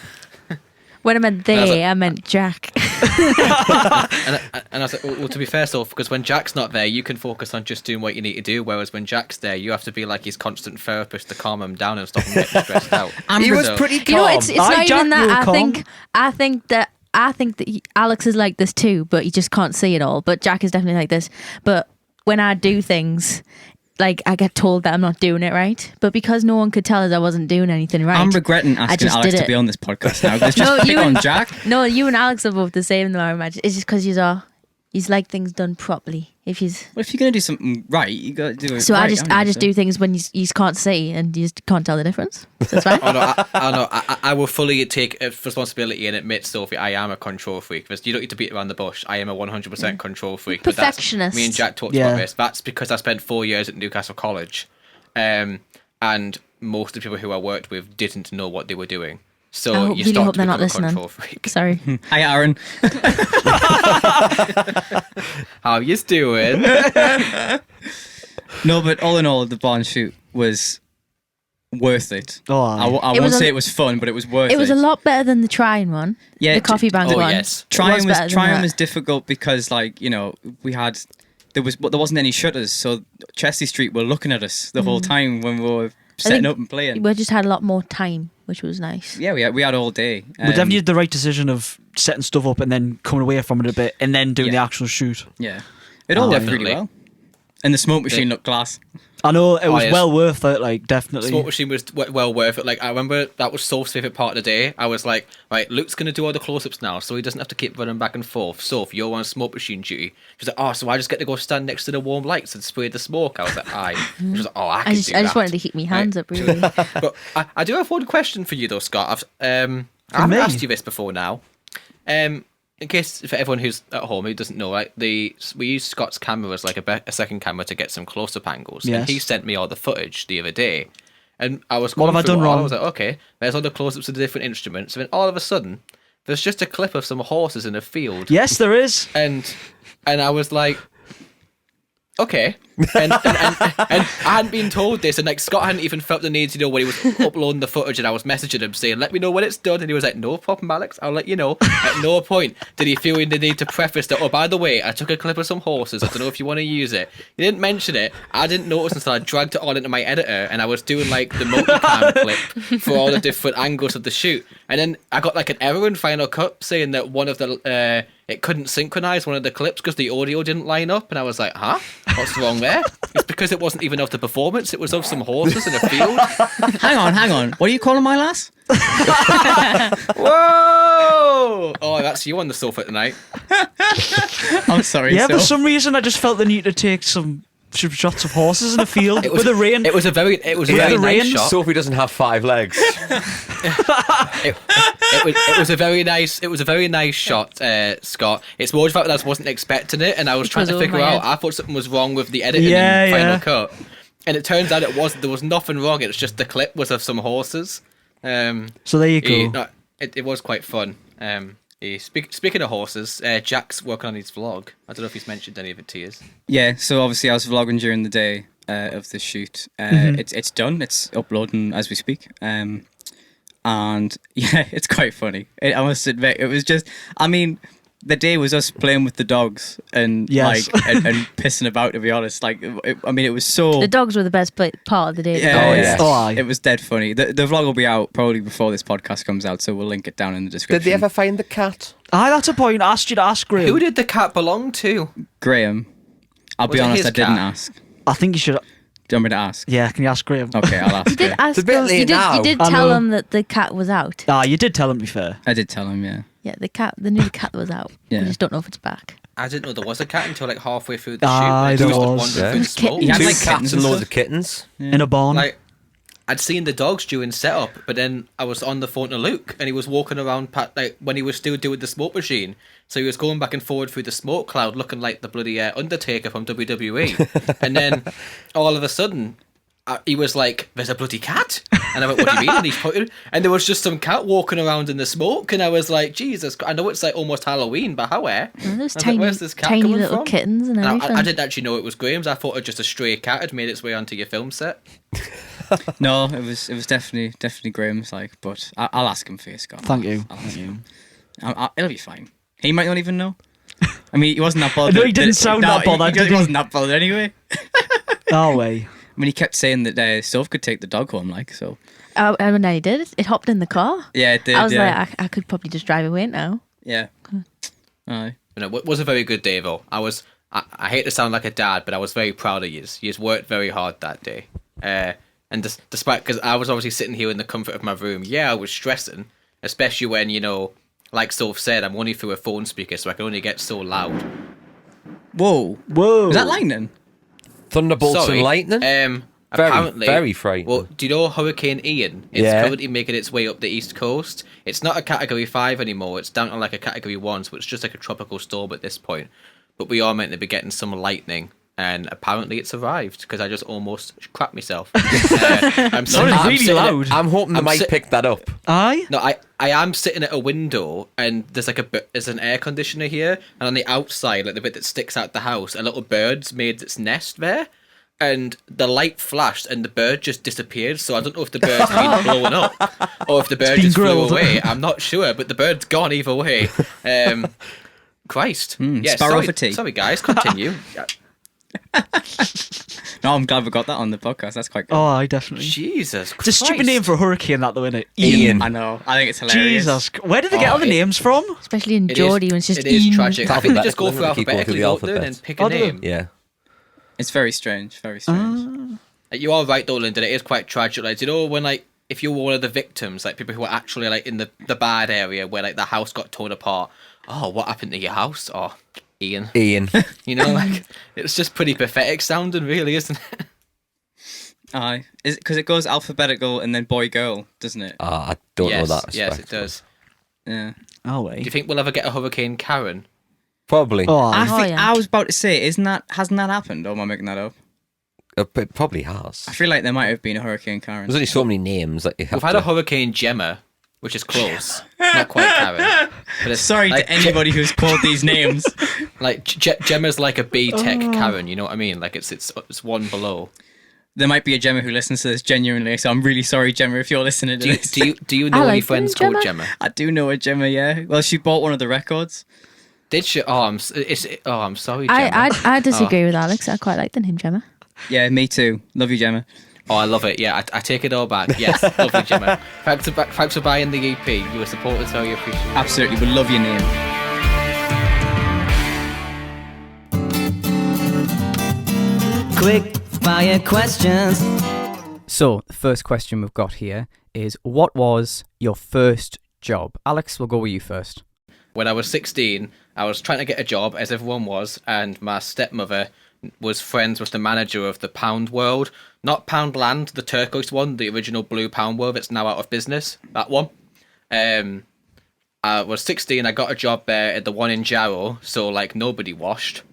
When I meant I meant Jack. And I was like, well, to be fair, Soph, because when Jack's not there, you can focus on just doing what you need to do, whereas when Jack's there, you have to be like his constant therapist to calm him down and stop him getting stressed out. He was pretty calm. You know, it's not even that. I think that Alex is like this too, but he just can't see it all. But Jack is definitely like this. But when I do things, like I get told that I'm not doing it right, but because no one could tell us I wasn't doing anything right, I'm regretting asking Alex to be on this podcast now. Let's just pick on Jack. No, you and Alex are both the same though, I imagine. It's just because he's like things done properly. If you're gonna do something right, you gotta do it. So right, I just do things when you can't see and you just can't tell the difference. That's fine. I will fully take responsibility and admit, Sophie, I am a control freak. You don't need to beat around the bush. I am a 100% control freak. Perfectionist. Me and Jack talked about this. That's because I spent 4 years at Newcastle College, and most of the people who I worked with didn't know what they were doing. So you start to become a control freak. Sorry. Hi, Aaron. How you doing? No, but all in all, the barn shoot was worth it. Oh, I won't say it was fun, but it was worth it. It was a lot better than the trying one. Yeah, the coffee bank one. Yes. Trying was difficult because, like, you know, there wasn't any shutters, so Chelsea Street were looking at us the whole time when we were setting up and playing. We just had a lot more time, which was nice. Yeah, we had all day. We definitely did the right decision of setting stuff up and then coming away from it a bit and then doing the actual shoot. Yeah. It all worked really well. And the smoke machine looked class. I know, it was well worth it, like, definitely. Smoke machine was well worth it. Like, I remember that was Soph's favourite part of the day. I was like, right, Luke's going to do all the close-ups now, so he doesn't have to keep running back and forth. Soph, you're on smoke machine duty. She's like, oh, so I just get to go stand next to the warm lights and spray the smoke. I was like, aye. She was like, oh, I can do that. I just wanted to keep my hands up, really. But I do have one question for you, though, Scott. I haven't asked you this before now. In case for everyone who's at home who doesn't know, like we used Scott's camera as like a second camera to get some close-up angles, and he sent me all the footage the other day, and I was going what have I done wrong? I was like, okay, there's all the close-ups of the different instruments, and then all of a sudden, there's just a clip of some horses in a field. Yes, there is. And I was like, okay, and I hadn't been told this, and like Scott hadn't even felt the need to know when he was uploading the footage, and I was messaging him saying, "Let me know when it's done," and he was like, "No problem, Alex, I'll let you know." At no point did he feel the need to preface that, "Oh, by the way, I took a clip of some horses. I don't know if you want to use it." He didn't mention it. I didn't notice until I dragged it all into my editor, and I was doing like the multicam clip for all the different angles of the shoot, and then I got like an error in Final Cut saying that one of the it couldn't synchronize one of the clips because the audio didn't line up, and I was like, "Huh? What's wrong there?" It's because it wasn't even of the performance; it was of some horses in a field. Hang on. What are you calling my lass? Whoa! Oh, that's you on the sofa tonight. I'm sorry. Yeah, so. for some reason I just felt the need to take some shots of horses in a field with the rain. It was a very nice shot. Sophie doesn't have 5 legs. It was a very nice shot, Scott. It's more the fact that I just wasn't expecting it, and I was trying to figure out. I thought something was wrong with the editing in Final Cut, and it turns out there was nothing wrong. It was just the clip was of some horses. So there you go. It was quite fun. Speaking of horses, Jack's working on his vlog. I don't know if he's mentioned any of it to you. Yeah, so obviously I was vlogging during the day of the shoot. It's done. It's uploading as we speak. And yeah, it's quite funny. I must admit, it was just. I mean, the day was us playing with the dogs and Yes. and pissing about. To be honest, it was so. The dogs were the best part of the day. Yeah, yes. aye. It was dead funny. The vlog will be out probably before this podcast comes out, so we'll link it down in the description. Did they ever find the cat? Aye, that's a point. I asked you to ask Graham. Who did the cat belong to? Graham? I'll Was be it honest, his I didn't cat? ask. I think you should. Do you want me to ask? Yeah, can you ask Graham? Okay, I'll ask. You did Graham. ask It's a bit them. late now. You did I tell know. them that the cat was out. Ah, you did tell him, to be fair. I did tell him, yeah. Yeah, the new cat was out. Yeah. We just don't know if it's back. I didn't know there was a cat until like halfway through the Aye, shoot. there It just was. wandering through the smoke. He had 2 like cats kittens and and loads stuff. of kittens. In a barn. Like, I'd seen the dogs during setup, but then I was on the phone to Luke, and he was walking around like when he was still doing the smoke machine. So he was going back and forward through the smoke cloud, looking like the bloody Undertaker from WWE. And then all of a sudden, he was like, "There's a bloody cat," and I went, "What do you mean?" And he's pointed, and there was just some cat walking around in the smoke, and I was like, "Jesus!" I know it's like almost Halloween, but how? And those I was like, tiny, "Where's this cat tiny coming little from?" kittens and And everything. I didn't actually know it was Graham's. I thought it was just a stray cat had made its way onto your film set. No, it was definitely Graham's. But I'll ask him for you, Scott. Thank you. I'll ask him. It'll be fine. He might not even know. I mean, he wasn't that bothered. No, he didn't sound that bothered, He did he? wasn't that bothered anyway. No way. I mean, he kept saying that Soph could take the dog home, so. And then he did. It hopped in the car. Yeah, it did. I was yeah. like, I could probably just drive away now. Yeah. Aye. It was a very good day, though. I hate to sound like a dad, but I was very proud of you. You worked very hard that day. And despite, because I was obviously sitting here in the comfort of my room, I was stressing, especially when, like Soph said, I'm only through a phone speaker, so I can only get so loud. Whoa. Whoa. Was that lightning? Thunderbolts Sorry. and lightning? Apparently, very frightening. Well, do you know Hurricane Ian? It's currently making its way up the east coast. It's not a Category 5 anymore. It's down to like a Category 1, so it's just like a tropical storm at this point. But we are meant to be getting some lightning, and apparently it's arrived, because I just almost crap myself. I'm Sounded really sitting at- loud. I'm hoping they might pick that up. Aye? No, I am sitting at a window, and there's there's an air conditioner here, and on the outside, like the bit that sticks out the house, a little bird's made its nest there, and the light flashed, and the bird just disappeared. So I don't know if the bird's been blown up, or if the bird been just grilled. flew away. I'm not sure, but the bird's gone either way. Christ, sparrow sorry, for tea. Sorry, guys, continue. No, I'm glad we got that on the podcast. That's quite good. Oh, aye, definitely. Jesus Christ. It's a stupid name for a hurricane, that though, isn't it? Ian. I know. I think it's hilarious. Jesus. Where did they get all the names from? Especially in It is- Geordie when it's just it is Ian. tragic. I think they just go through Alphabetical, they keep going through alphabetically, the don't they, and alphabet. pick a Oh, do they? name. Yeah. It's very strange. Very strange. You are right though, Lyndon. It is quite tragic. Like, you know, when if you were one of the victims, like people who were actually like in the bad area where like the house got torn apart. Oh, what happened to your house? Oh, Ian. You know, like it's just pretty pathetic sounding, really, isn't it? Aye. Is it because it goes alphabetical and then boy girl, doesn't it? I don't know that. Yes, it respectfully. does. Yeah. Oh, Do you wait. think we'll ever get a Hurricane Karen? Probably. Oh, I aye. think yeah. I was about to say, hasn't that happened? Or am I making that up? It probably has. I feel like there might have been a Hurricane Karen. There's only so many names that you have We've had to... a Hurricane Gemma. which is close. Not quite Karen. But it's Sorry like, to anybody who's called these names. Like Gemma's like a B Tech Karen, you know what I mean? Like it's one below. There might be a Gemma who listens to this genuinely, so I'm really sorry, Gemma, if you're listening to this. Do you know any friends Gemma. called Gemma? I do know a Gemma, yeah. Well, she bought one of the records. Did she? Oh, I'm sorry, Gemma. I disagree with Alex. I quite like the name Gemma. Yeah, me too. Love you, Gemma. Oh, I love it. Yeah, I take it all back. Yes, lovely Gemma. Thanks for buying the EP. You were supported, so you appreciate it. Absolutely, we love your name. Quick fire questions. So, the first question we've got here is, what was your first job? Alex, we'll go with you first. When I was 16, I was trying to get a job, as everyone was, and my stepmother was friends with the manager of the Pound World. Not Poundland, the turquoise one, the original blue Pound World that's now out of business. That one. I was 16, I got a job there at the one in Jarrow, so, like, nobody washed.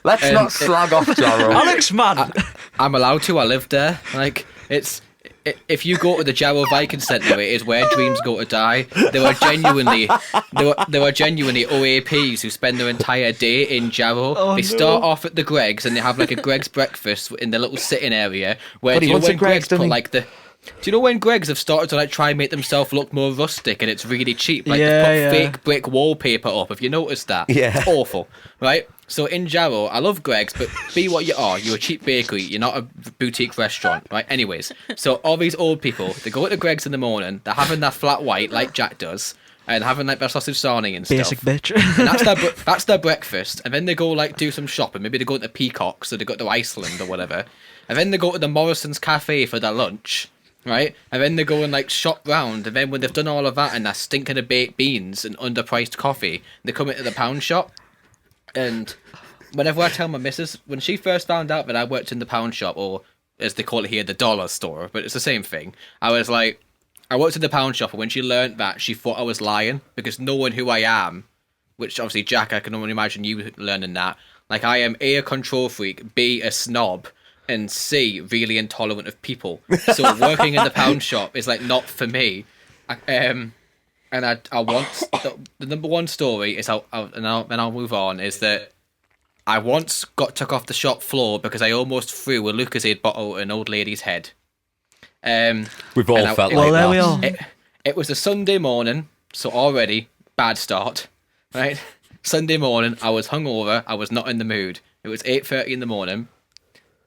Let's not slag off Jarrow. Alex, man. I'm allowed to, I lived there. Like, if you go to the Jarrow Viking Centre, it is where dreams go to die. There are genuinely OAPs who spend their entire day in Jarrow. They start off at the Greg's and they have like a Greg's breakfast in the little sitting area where But he wants a Greg's, put doesn't he? like the. Do you know when Greg's have started to like try and make themselves look more rustic and it's really cheap? Like they put fake brick wallpaper up. Have you noticed that? Yeah. It's awful, right? So in Jarrow, I love Greg's, but be what you are. You're a cheap bakery. You're not a boutique restaurant, right? Anyways, so all these old people, they go to Greg's in the morning. They're having their flat white like Jack does, and having like their sausage sarnie and stuff. Basic bitch. And that's their breakfast. And then they go like do some shopping. Maybe they go to Peacock, so they go to Iceland or whatever. And then they go to the Morrison's Cafe for their lunch. Right, and then they go and like shop round, and then when they've done all of that and they're stinking of baked beans and underpriced coffee, they come into the pound shop. And whenever I tell my missus, when she first found out that I worked in the pound shop, or as they call it here, the dollar store, but it's the same thing, I was like, I worked in the pound shop, and when she learnt that, she thought I was lying, because knowing who I am, which obviously, Jack, I can only imagine you learning that, like I am A, a control freak, B, a snob, and C, really intolerant of people. So working in the pound shop is like not for me. And I want the number one story is I'll move on, is that I once got took off the shop floor because I almost threw a Lucozade bottle at an old lady's head. We've all felt like well, there that. we are. It was a Sunday morning, so already bad start, right? Sunday morning, I was hungover. I was not in the mood. It was 8:30 in the morning.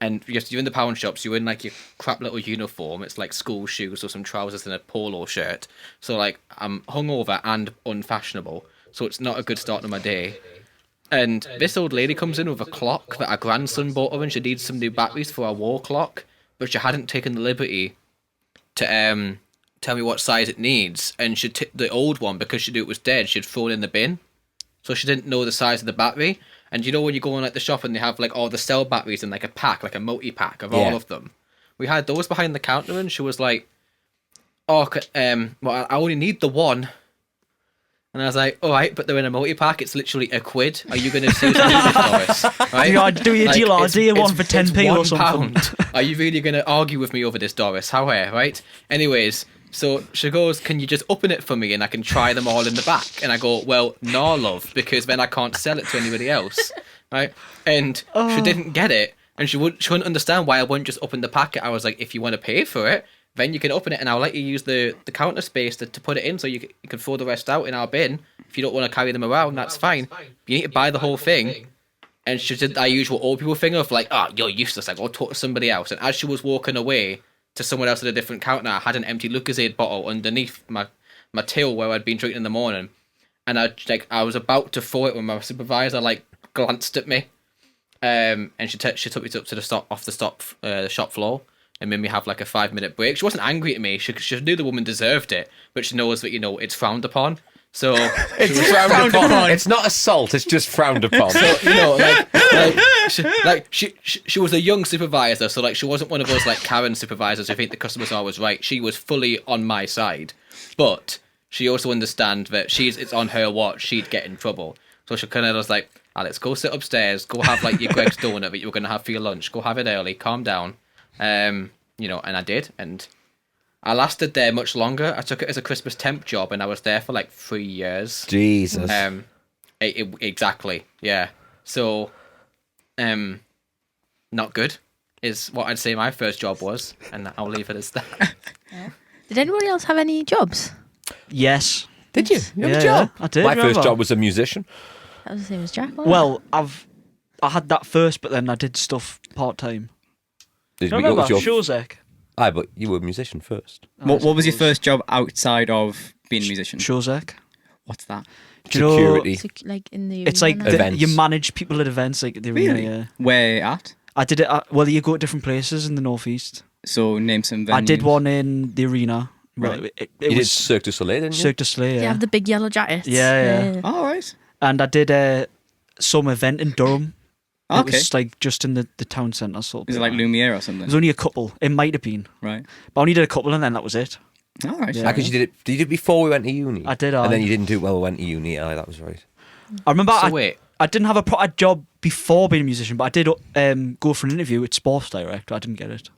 And you're in the pound shops, you're in like your crap little uniform. It's like school shoes or some trousers and a polo shirt. So like I'm hungover and unfashionable. So it's not a good start to my day. And this old lady comes in with a clock that our grandson bought her, and she needs some new batteries for our wall clock. But she hadn't taken the liberty to tell me what size it needs. And she the old one, because she knew it was dead, she'd thrown it in the bin. So she didn't know the size of the battery. And you know when you go in like the shop and they have like all the cell batteries in like a pack, like a multi-pack of all of them? We had those behind the counter, and she was like, well, I only need the one. And I was like, all right, but they're in a multi-pack. It's literally £1. Are you going to seriously do this, Doris? Right? Do your deal idea one for 10p or something. £1. Are you really going to argue with me over this, Doris? How right? Anyways, so she goes, can you just open it for me and I can try them all in the back? And I go, well, no, love, because then I can't sell it to anybody else, right? And she didn't get it, and she wouldn't understand why I wouldn't just open the packet. I was like, if you want to pay for it, then you can open it, and I'll let you use the counter space to put it in, so you can throw the rest out in our bin. If you don't want to carry them around, that's fine. You need to buy the whole thing. And she did our usual old people thing of like, you're useless, like, I'll talk to somebody else. And as she was walking away to someone else at a different counter, I had an empty Lucozade bottle underneath my till where I'd been drinking in the morning. And I was about to throw it when my supervisor like glanced at me. And she took me up to the shop floor and made me have like a 5-minute break. She wasn't angry at me. She knew the woman deserved it, but she knows that, it's frowned upon. So it's frowned upon. It's not assault. It's just frowned upon. So she was a young supervisor, so like she wasn't one of those like Karen supervisors who think the customers are always right. She was fully on my side, but she also understands that it's on her watch. She'd get in trouble, so she kind of was like, Alex, go sit upstairs. Go have like your Greg's donut that you were going to have for your lunch. Go have it early. Calm down. You know, and I did, and I lasted there much longer. I took it as a Christmas temp job, and I was there for like 3 years. Jesus. Exactly. Yeah. So, not good is what I'd say my first job was, and I'll leave it as that. Did anybody else have any jobs? Yes. Did you? You have a Yeah, job? I did. My first remember. job was a musician. That was the same as Jack. wasn't it? Well, I had that first, but then I did stuff part time. Did Do you we go remember with your... Shozek? Aye, but you were a musician first. What was your first job outside of being a musician? Shozek. What's that? Do you know- Security. Like in the It's like arena now? Events. you manage people at events, like the arena. Really? Yeah. Where at? I did it. Well, you go to different places in the northeast. So name some venues. I did one in the arena. Well, Right. it You did was Cirque du Soleil, didn't you? Cirque du Soleil. Do you Yeah. have the big yellow jackets? Yeah. Oh, right. And I did some event in Durham. It Okay. was like just in the town centre. So Is it like Lumiere or something? There was only a couple. It might have been, Right. but I only did a couple, and then that was it. All right. Yeah. Because you did it before we went to uni. I did, And then aye. you didn't do it when we went to uni. Aye, that was right. I remember So I wait, I didn't have a proper job before being a musician, but I did go for an interview at Sports Direct. I didn't get it.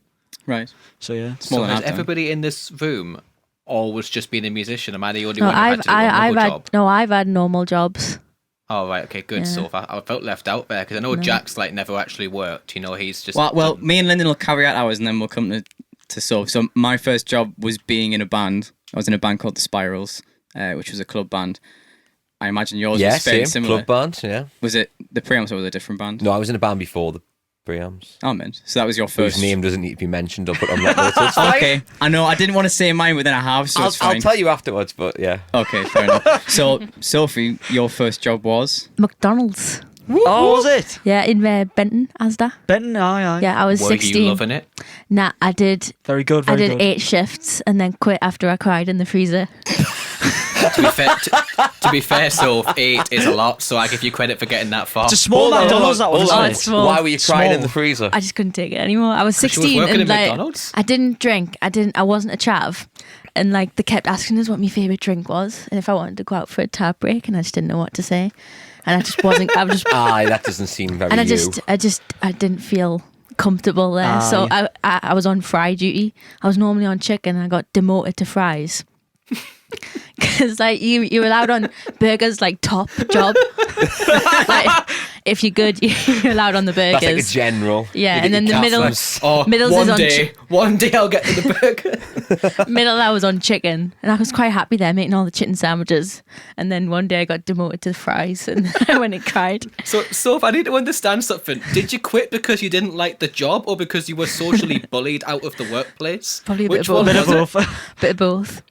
Right. So yeah. Small so than has I've done. everybody in this room always just been a musician? Am I the only No, one who had to do a normal job? I've had normal jobs. Oh, right, okay, good. Yeah. So I felt left out there because I know No. Jack's like never actually worked. You know, he's just Well, me and Lyndon will carry out ours, and then we'll come to solve. So my first job was being in a band. I was in a band called the Spirals, which was a club band. I imagine yours Yeah, was fairly same. similar. Club band, yeah. Was it the Preamps or was it a different band? No, I was in a band before the Briams. Oh, man. So that was your Whose first. name doesn't need to be mentioned or put on that note. So it's fine. Okay, I know. I didn't want to say mine, but then I have, so it's fine. I'll tell you afterwards, but yeah. Okay, fair enough. So, Sophie, your first job was? McDonald's. Oh, was it? Yeah, in Benton, Asda. Benton, aye. Yeah, I was were 16. you loving it? Nah, I did. Very good, I very did good. 8 shifts and then quit after I cried in the freezer. To be fair, so 8 is a lot. So I give you credit for getting that far. It's a small McDonald's, that one, hold isn't on. it? it's small. Why were you crying in Small. the freezer? I just couldn't take it anymore. I was She was 16 working and at like McDonald's? I didn't drink. I wasn't a chav. And like they kept asking us what my favourite drink was and if I wanted to go out for a tab break and I just didn't know what to say. And I just wasn't I was just Aye, that doesn't seem very and you. I didn't feel comfortable there. So I was on fry duty. I was normally on chicken and I got demoted to fries. Because like you're allowed on burgers like top job. Like if you're good, you're allowed on the burgers. That's like a general. Yeah, You and get then your the middle- cafes. Oh, Middles one is on day, one day I'll get to the burger. middle I was on chicken and I was quite happy there making all the chicken sandwiches. And then one day I got demoted to the fries and I went and cried. So if I need to understand something, did you quit because you didn't like the job or because you were socially bullied out of the workplace? Probably a bit Which of one both. Bit of was it? both. Bit of both.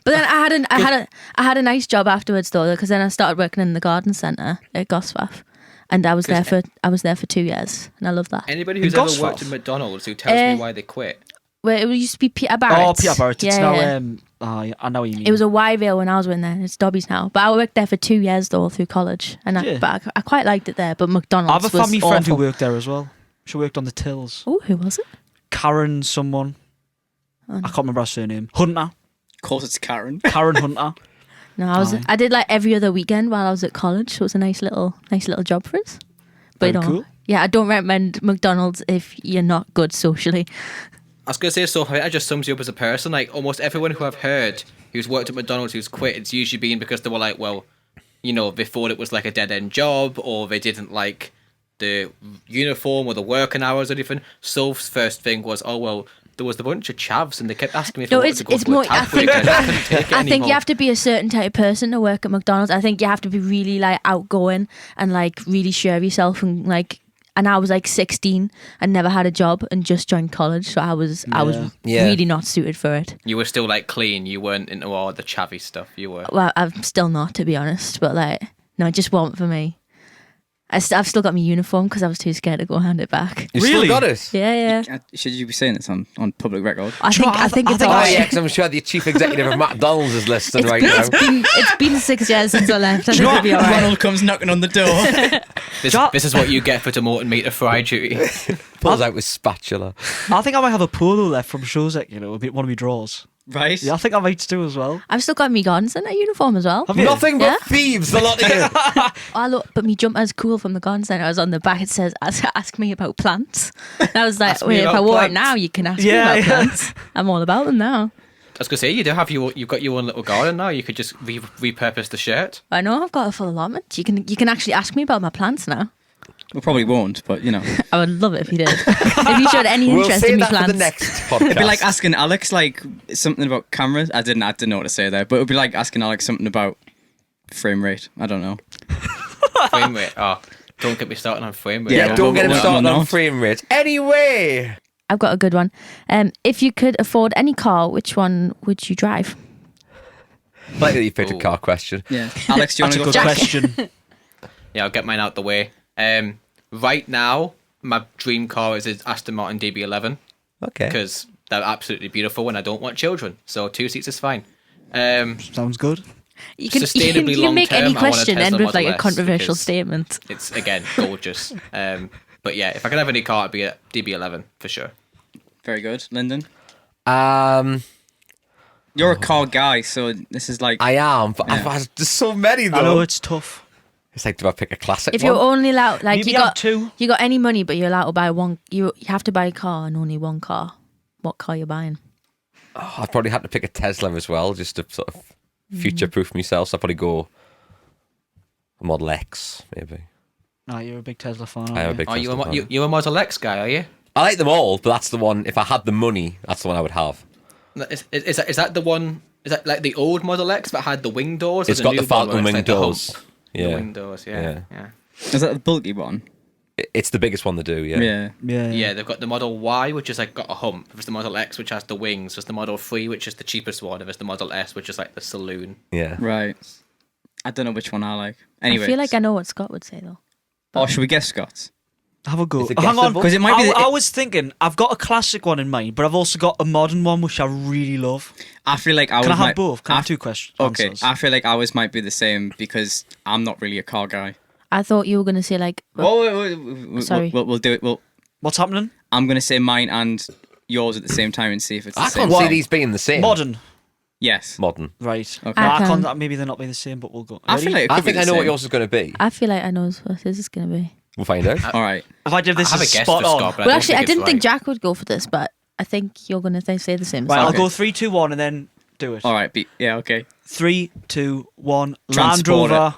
But then I had a nice job afterwards though, because then I started working in the garden centre at Gosforth, and I was there for 2 years, and I love that. Anybody who's In ever Gosforth? worked in McDonald's who tells me why they quit. Where it used to be Peter Barrett. Oh, Peter Barrett. It's Yeah, now. yeah. I know what you mean. It was a YVO when I was in there. It's Dobby's now, but I worked there for 2 years though through college, and Yeah. I quite liked it there. But McDonald's I have a was family friend who awful. worked there as well. She worked on the tills. Oh, who was it? Karen, someone. Oh, no. I can't remember her surname. Hunter. Of course, it's Karen. Karen Hunter. No, Aye. I did like every other weekend while I was at college, so it was a nice little job for us. But Very cool. yeah, I don't recommend McDonald's if you're not good socially. I was going to say, so that just sums you up as a person. Like, almost everyone who I've heard who's worked at McDonald's who's quit, it's usually been because they were like, well, you know, they thought it was like a dead-end job, or they didn't like the uniform or the working hours or anything. Soph's first thing was, oh, well, there was a bunch of chavs and they kept asking me if I No, wanted it's to go it's to a more. tab break and I couldn't take it I think anymore. you have to be a certain type of person to work at McDonald's. I think you have to be really like outgoing and like really sure of yourself and like. And I was like 16 and never had a job and just joined college, so I was Yeah. really not suited for it. You were still like clean. You weren't into all the chavvy stuff. You were. Well, I'm still not, to be honest. But like, no, it just wasn't for me. I've still got my uniform because I was too scared to go hand it back. You Really? still got it? Yeah, yeah. Should you be saying this on public record? I think it's Oh, alright. yeah, because I'm sure the chief executive of McDonald's is listening right now. It's been 6 years since I left. I think it'll be alright. Ronald comes knocking on the door. This is what you get for demoting me to fry duty. Pulls out with spatula. I think I might have a polo left from Shozek, you know, one of my drawers. Right? Yeah, I think I might too as well. I've still got my garden centre uniform as well. Have you? Nothing but Yeah. thieves, the lot of you. Oh, look, but my jumper's cool from the garden centre. I was on the back. It says, "Ask me about plants." And I was like, Ask me "Wait, if about I wore it plants. now, you can ask me Yeah, about yeah. plants. I'm all about them now." I was gonna say you've got your own little garden now. You could just repurpose the shirt. I know I've got a full allotment. You can actually ask me about my plants now. We probably won't, but you know. I would love it if you did. If you showed any We'll interest say in my that for plants. the next podcast. It'd be like asking Alex like something about cameras. I didn't know what to say there, but it'd be like asking Alex something about frame rate. I don't know. Frame rate. Oh, don't get me started on frame rate. Yeah, Yeah, don't get him well, started well, on no. frame rates. Anyway, I've got a good one. If you could afford any car, which one would you drive? slightly fitted Ooh. car question. Yeah. Alex, do you want That's a to go good first? question. Yeah, I'll get mine out the way. Right now, my dream car is an Aston Martin DB11 Okay. because they're absolutely beautiful and I don't want children. So 2 seats is fine. Sounds good. You can, Sustainably you can make long-term, any I want a question Tesla end with like Model a S controversial because- statement. It's, again, gorgeous. But yeah, if I could have any car, it'd be a DB11 for sure. Very good. Lyndon? Um, You're a car guy, so this is like... I am, but Yeah. there's so many though. I know it's tough. It's like, do I pick a classic If one? you're only allowed, like Maybe you have got two. you got any money, but you're allowed to buy one. You have to buy a car and only one car. What car you buying? I'd probably have to pick a Tesla as well, just to sort of future-proof myself. So I'd probably go a Model X, maybe. Ah, you're a big Tesla fan, aren't I am a you? big Are Tesla fan. you a Model X guy, are you? I like them all, but that's the one, if I had the money, that's the one I would have. Is that the one? Is that like the old Model X that had the wing doors? or It's got new the one where Falcon it's wing like the hump? doors. The Yeah. wing doors, yeah. Is that the bulky one? It's the biggest one they do, yeah. Yeah. Yeah. Yeah, they've got the Model Y, which is like got a hump. There's the Model X, which has the wings. There's the Model 3, which is the cheapest one. And there's the Model S, which is like the saloon. Yeah. Right. I don't know which one I like. Anyway. I feel like I know what Scott would say though. Or should we guess Scott's? Have a go. Is it Hang on, guessable? 'Cause it might be I was thinking, I've got a classic one in mind, but I've also got a modern one which I really love. I feel like ours Can I have might... both? Can I have two questions? Okay, answers? I feel like ours might be the same because I'm not really a car guy. I thought you were gonna say like. Sorry. We'll do it. What's happening? I'm going to say mine and yours at the same time and see if it's the I same. can't see these being the same. Modern. Yes. Modern. Right. Okay. No, I I can- can't. Maybe they're not be the same, but we'll go. I feel Ready? like it I could be think I the know what same. yours is going to be. I feel like I know what this is gonna be. We'll find out. All right. If I did this, I have a is guess spot for on. Scott, but Well, I actually, I don't think didn't it's think right. Jack would go for this, but I think you're gonna say the same. Right, so- I'll Okay. go 3, 2, 1, and then do it. All right. Yeah, okay. 3, 2, 1. Land Transporter. Rover.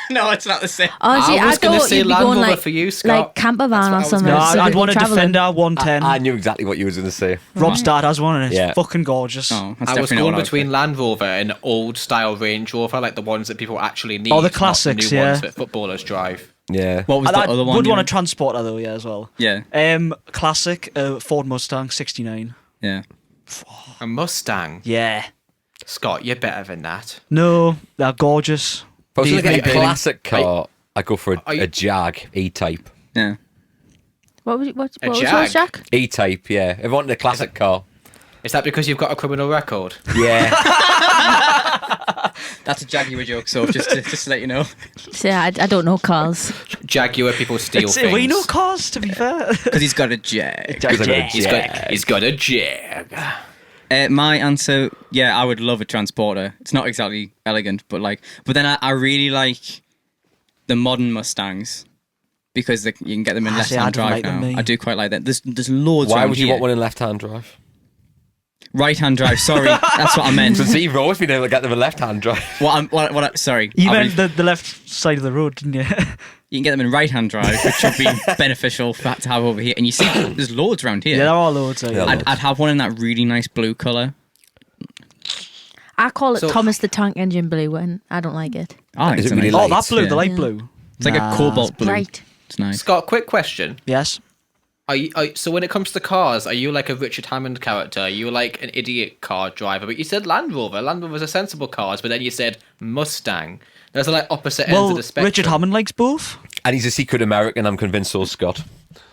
No, it's not the same. Oh, see, I was I gonna thought say you'd be Land going Rover like for you, Scott. like camper That's van what I or was something. gonna No, say. I'd want a traveling. Defender 110. I knew exactly what you was going to say. Rob's dad has one, and it's Yeah. fucking gorgeous. Oh, that's I was definitely going not what between Land Rover and old style Range Rover, like the ones that people actually need. Oh, the not classics, new yeah. ones that footballers drive. Yeah. What was the I other one? would you want a meant? transporter though, yeah, as well. Yeah. Classic Ford Mustang 69. Yeah. A Mustang. Yeah. Scott, you're better than that. No, they're gorgeous. If I was going to These get a maybe- classic car, I'd go for Are you- a Jag E-Type. Yeah. What was what A was Jag? yours, Jack? E-Type, yeah. If I wanted a classic car. Is that because you've got a criminal record? Yeah. That's a Jaguar joke, so just to let you know. So, yeah, I don't know cars. Jaguar people steal It's, things. we know cars, to be fair. Because he's got a Jag. Because I got a He's Jag. got a Jag. My answer, yeah, I would love a transporter. It's not exactly elegant, but then I really like the modern Mustangs because you can get them in Ah, see, I left-hand don't drive like them, now. me. I do quite like that. There's loads. Why around would you here. want one in left-hand drive? Right-hand drive? Sorry, that's what I meant. So see, you've always been able to get them in left-hand drive. Sorry, You I meant the left side of the road, didn't you? you can get them in right-hand drive, which would be beneficial for that to have over here. And you see, there's loads around here. Yeah, there are loads. Yeah, I'd have one in that really nice blue colour. I call it So- Thomas the Tank Engine blue, and I don't like it. I think Is it's it a really nice- Oh, that lights, blue, yeah. the light Yeah. blue. It's like a cobalt blue. Bright. It's nice. Scott, quick question. Yes. So when it comes to cars, are you like a Richard Hammond character? Are you like an idiot car driver? But you said Land Rover. Land Rovers are sensible cars, but then you said Mustang. Those are like opposite ends Well, of the spectrum. Richard Hammond likes both. And he's a secret American, I'm convinced so's Scott.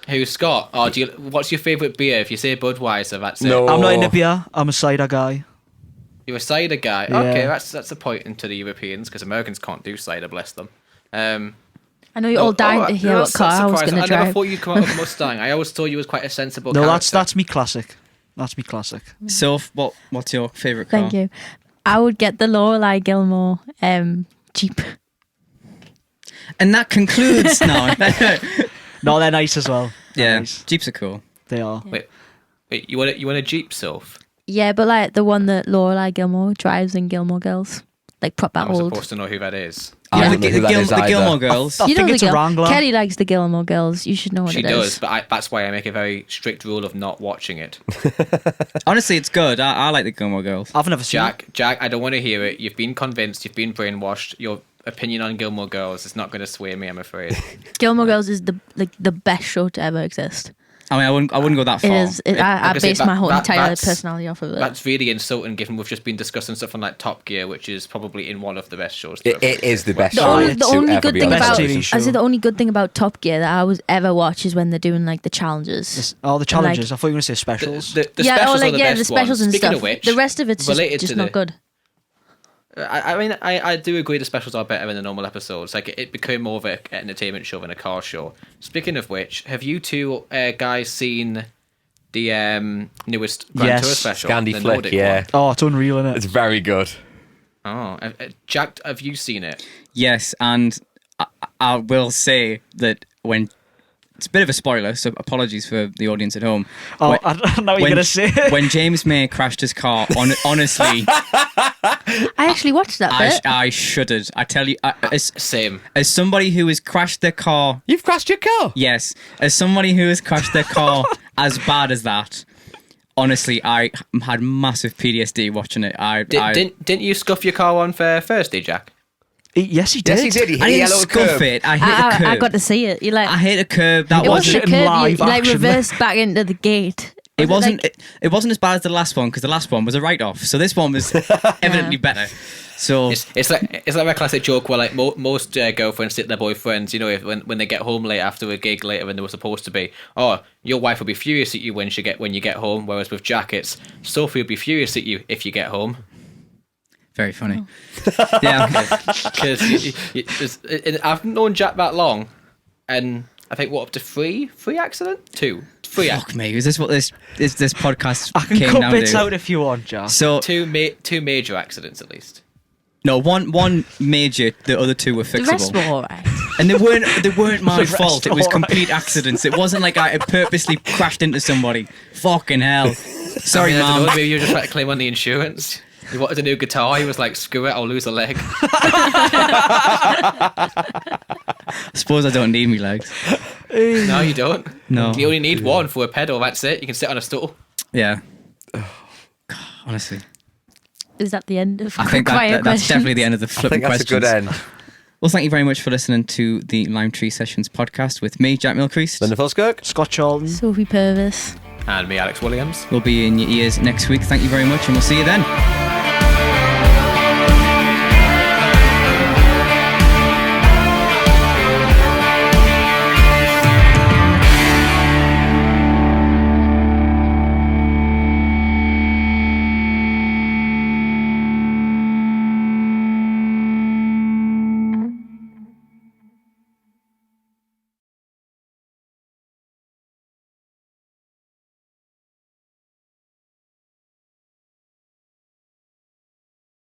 Who's Scott? Oh, what's your favourite beer? If you say Budweiser, that's No. it. I'm not in the beer. I'm a cider guy. You're a cider guy. Yeah. Okay, that's a point into the Europeans because Americans can't do cider, bless them. I know you're all dying to hear what that's car I was surprising. going to I never drive. thought you'd come out with Mustang. I always thought you was quite a sensible No, character. that's me classic. That's me classic. So, what's your favourite car? Thank you. I would get the Lorelei Gilmore Jeep. And that concludes now. No, they're nice as well. They're Yeah, nice. Jeeps are cool. They are. Wait, you want a Jeep, Soph? Yeah, but like the one that Lorelei Gilmore drives in Gilmore Girls, like proper I'm old. supposed to know who that is. I Yeah, don't know who that is the either. Gilmore Girls. I You know think the it's a Wrangler. Kelly likes the Gilmore Girls. You should know what She it does, is. but that's why I make a very strict rule of not watching it. Honestly, it's good. I like the Gilmore Girls. I've never seen it. Jack, I don't want to hear it. You've been convinced. You've been brainwashed. Your opinion on Gilmore Girls is not going to sway me, I'm afraid. Gilmore Girls is the best show to ever exist. I mean, I wouldn't go that far. It is. I Like I said, base my whole entire that's- personality off of it. That's really insulting, given we've just been discussing stuff on like Top Gear, which is probably in one of the best shows. It is the best The show only, the to only ever good be thing on Best about TV show. I said the only good thing about Top Gear that I was ever watch is when they're doing like the challenges. The challenges. I thought you were going to say specials. The yeah, specials are the best the specials ones. and Speaking stuff. of which, the rest of it's related just to not the- good. I mean, I do agree the specials are better than the normal episodes. Like, it became more of an entertainment show than a car show. Speaking of which, have you two guys seen the newest Grand Yes. Tour special? Scandi the Flick, Nordic yeah. one? Oh, it's unreal, isn't It's it? very good. Oh, Jack, have you seen it? Yes, and I will say that when it's a bit of a spoiler, so apologies for the audience at home. Oh, When- I don't know what you're when- going to say. when James May crashed his car, honestly, I actually watched that bit. I shuddered. I tell you, Same. as somebody who has crashed their car, You've crashed your car. yes, as somebody who has crashed their car as bad as that, honestly, I had massive PTSD watching it. Didn't you scuff your car on for Thursday, Jack? Yes, he did. Yes, he did. He hit I a didn't yellow scuff curb. it. I hit a curb. I got to see it. You like I hit a curb. That it watched wasn't it a in curb. You live like action. reversed back into the gate. It Was wasn't. like- It wasn't as bad as the last one because the last one was a write-off. So this one was evidently better. So It's like a classic joke where like most girlfriends sit their boyfriends, you know, when they get home late after a gig later than they were supposed to be. Oh, your wife will be furious at you when you get home. Whereas with Jack, it's Sophie will be furious at you if you get home. very funny. Yeah. Because I've known Jack that long, and I think up to three accidents, two Fuck me. Is this what this podcast I can came cut down bits to? out if you want, Jack. So two major accidents at least. no, one major. The other two were The rest were fixable, alright. and they weren't my rest fault. It was alright. complete accidents. It wasn't like I had purposely crashed into somebody. Fucking hell. Sorry, I mean, I don't know, mum. maybe you were just trying to claim on the insurance. He wanted a new guitar. He was like, "Screw it, I'll lose a leg." I suppose I don't need me legs. No, you don't. No. You only need one for a pedal. That's it. You can sit on a stool. Yeah. Honestly, Is that the end of I think quiet that's questions? definitely the end of the I flipping think that's questions. a good end. Well, thank you very much for listening to the Lime Tree Sessions podcast with me, Jack Milcreast. Linda Fulskirk. Scott Charlton. Sophie Purvis. And me, Alex Williams. We'll be in your ears next week. Thank you very much, and we'll see you then.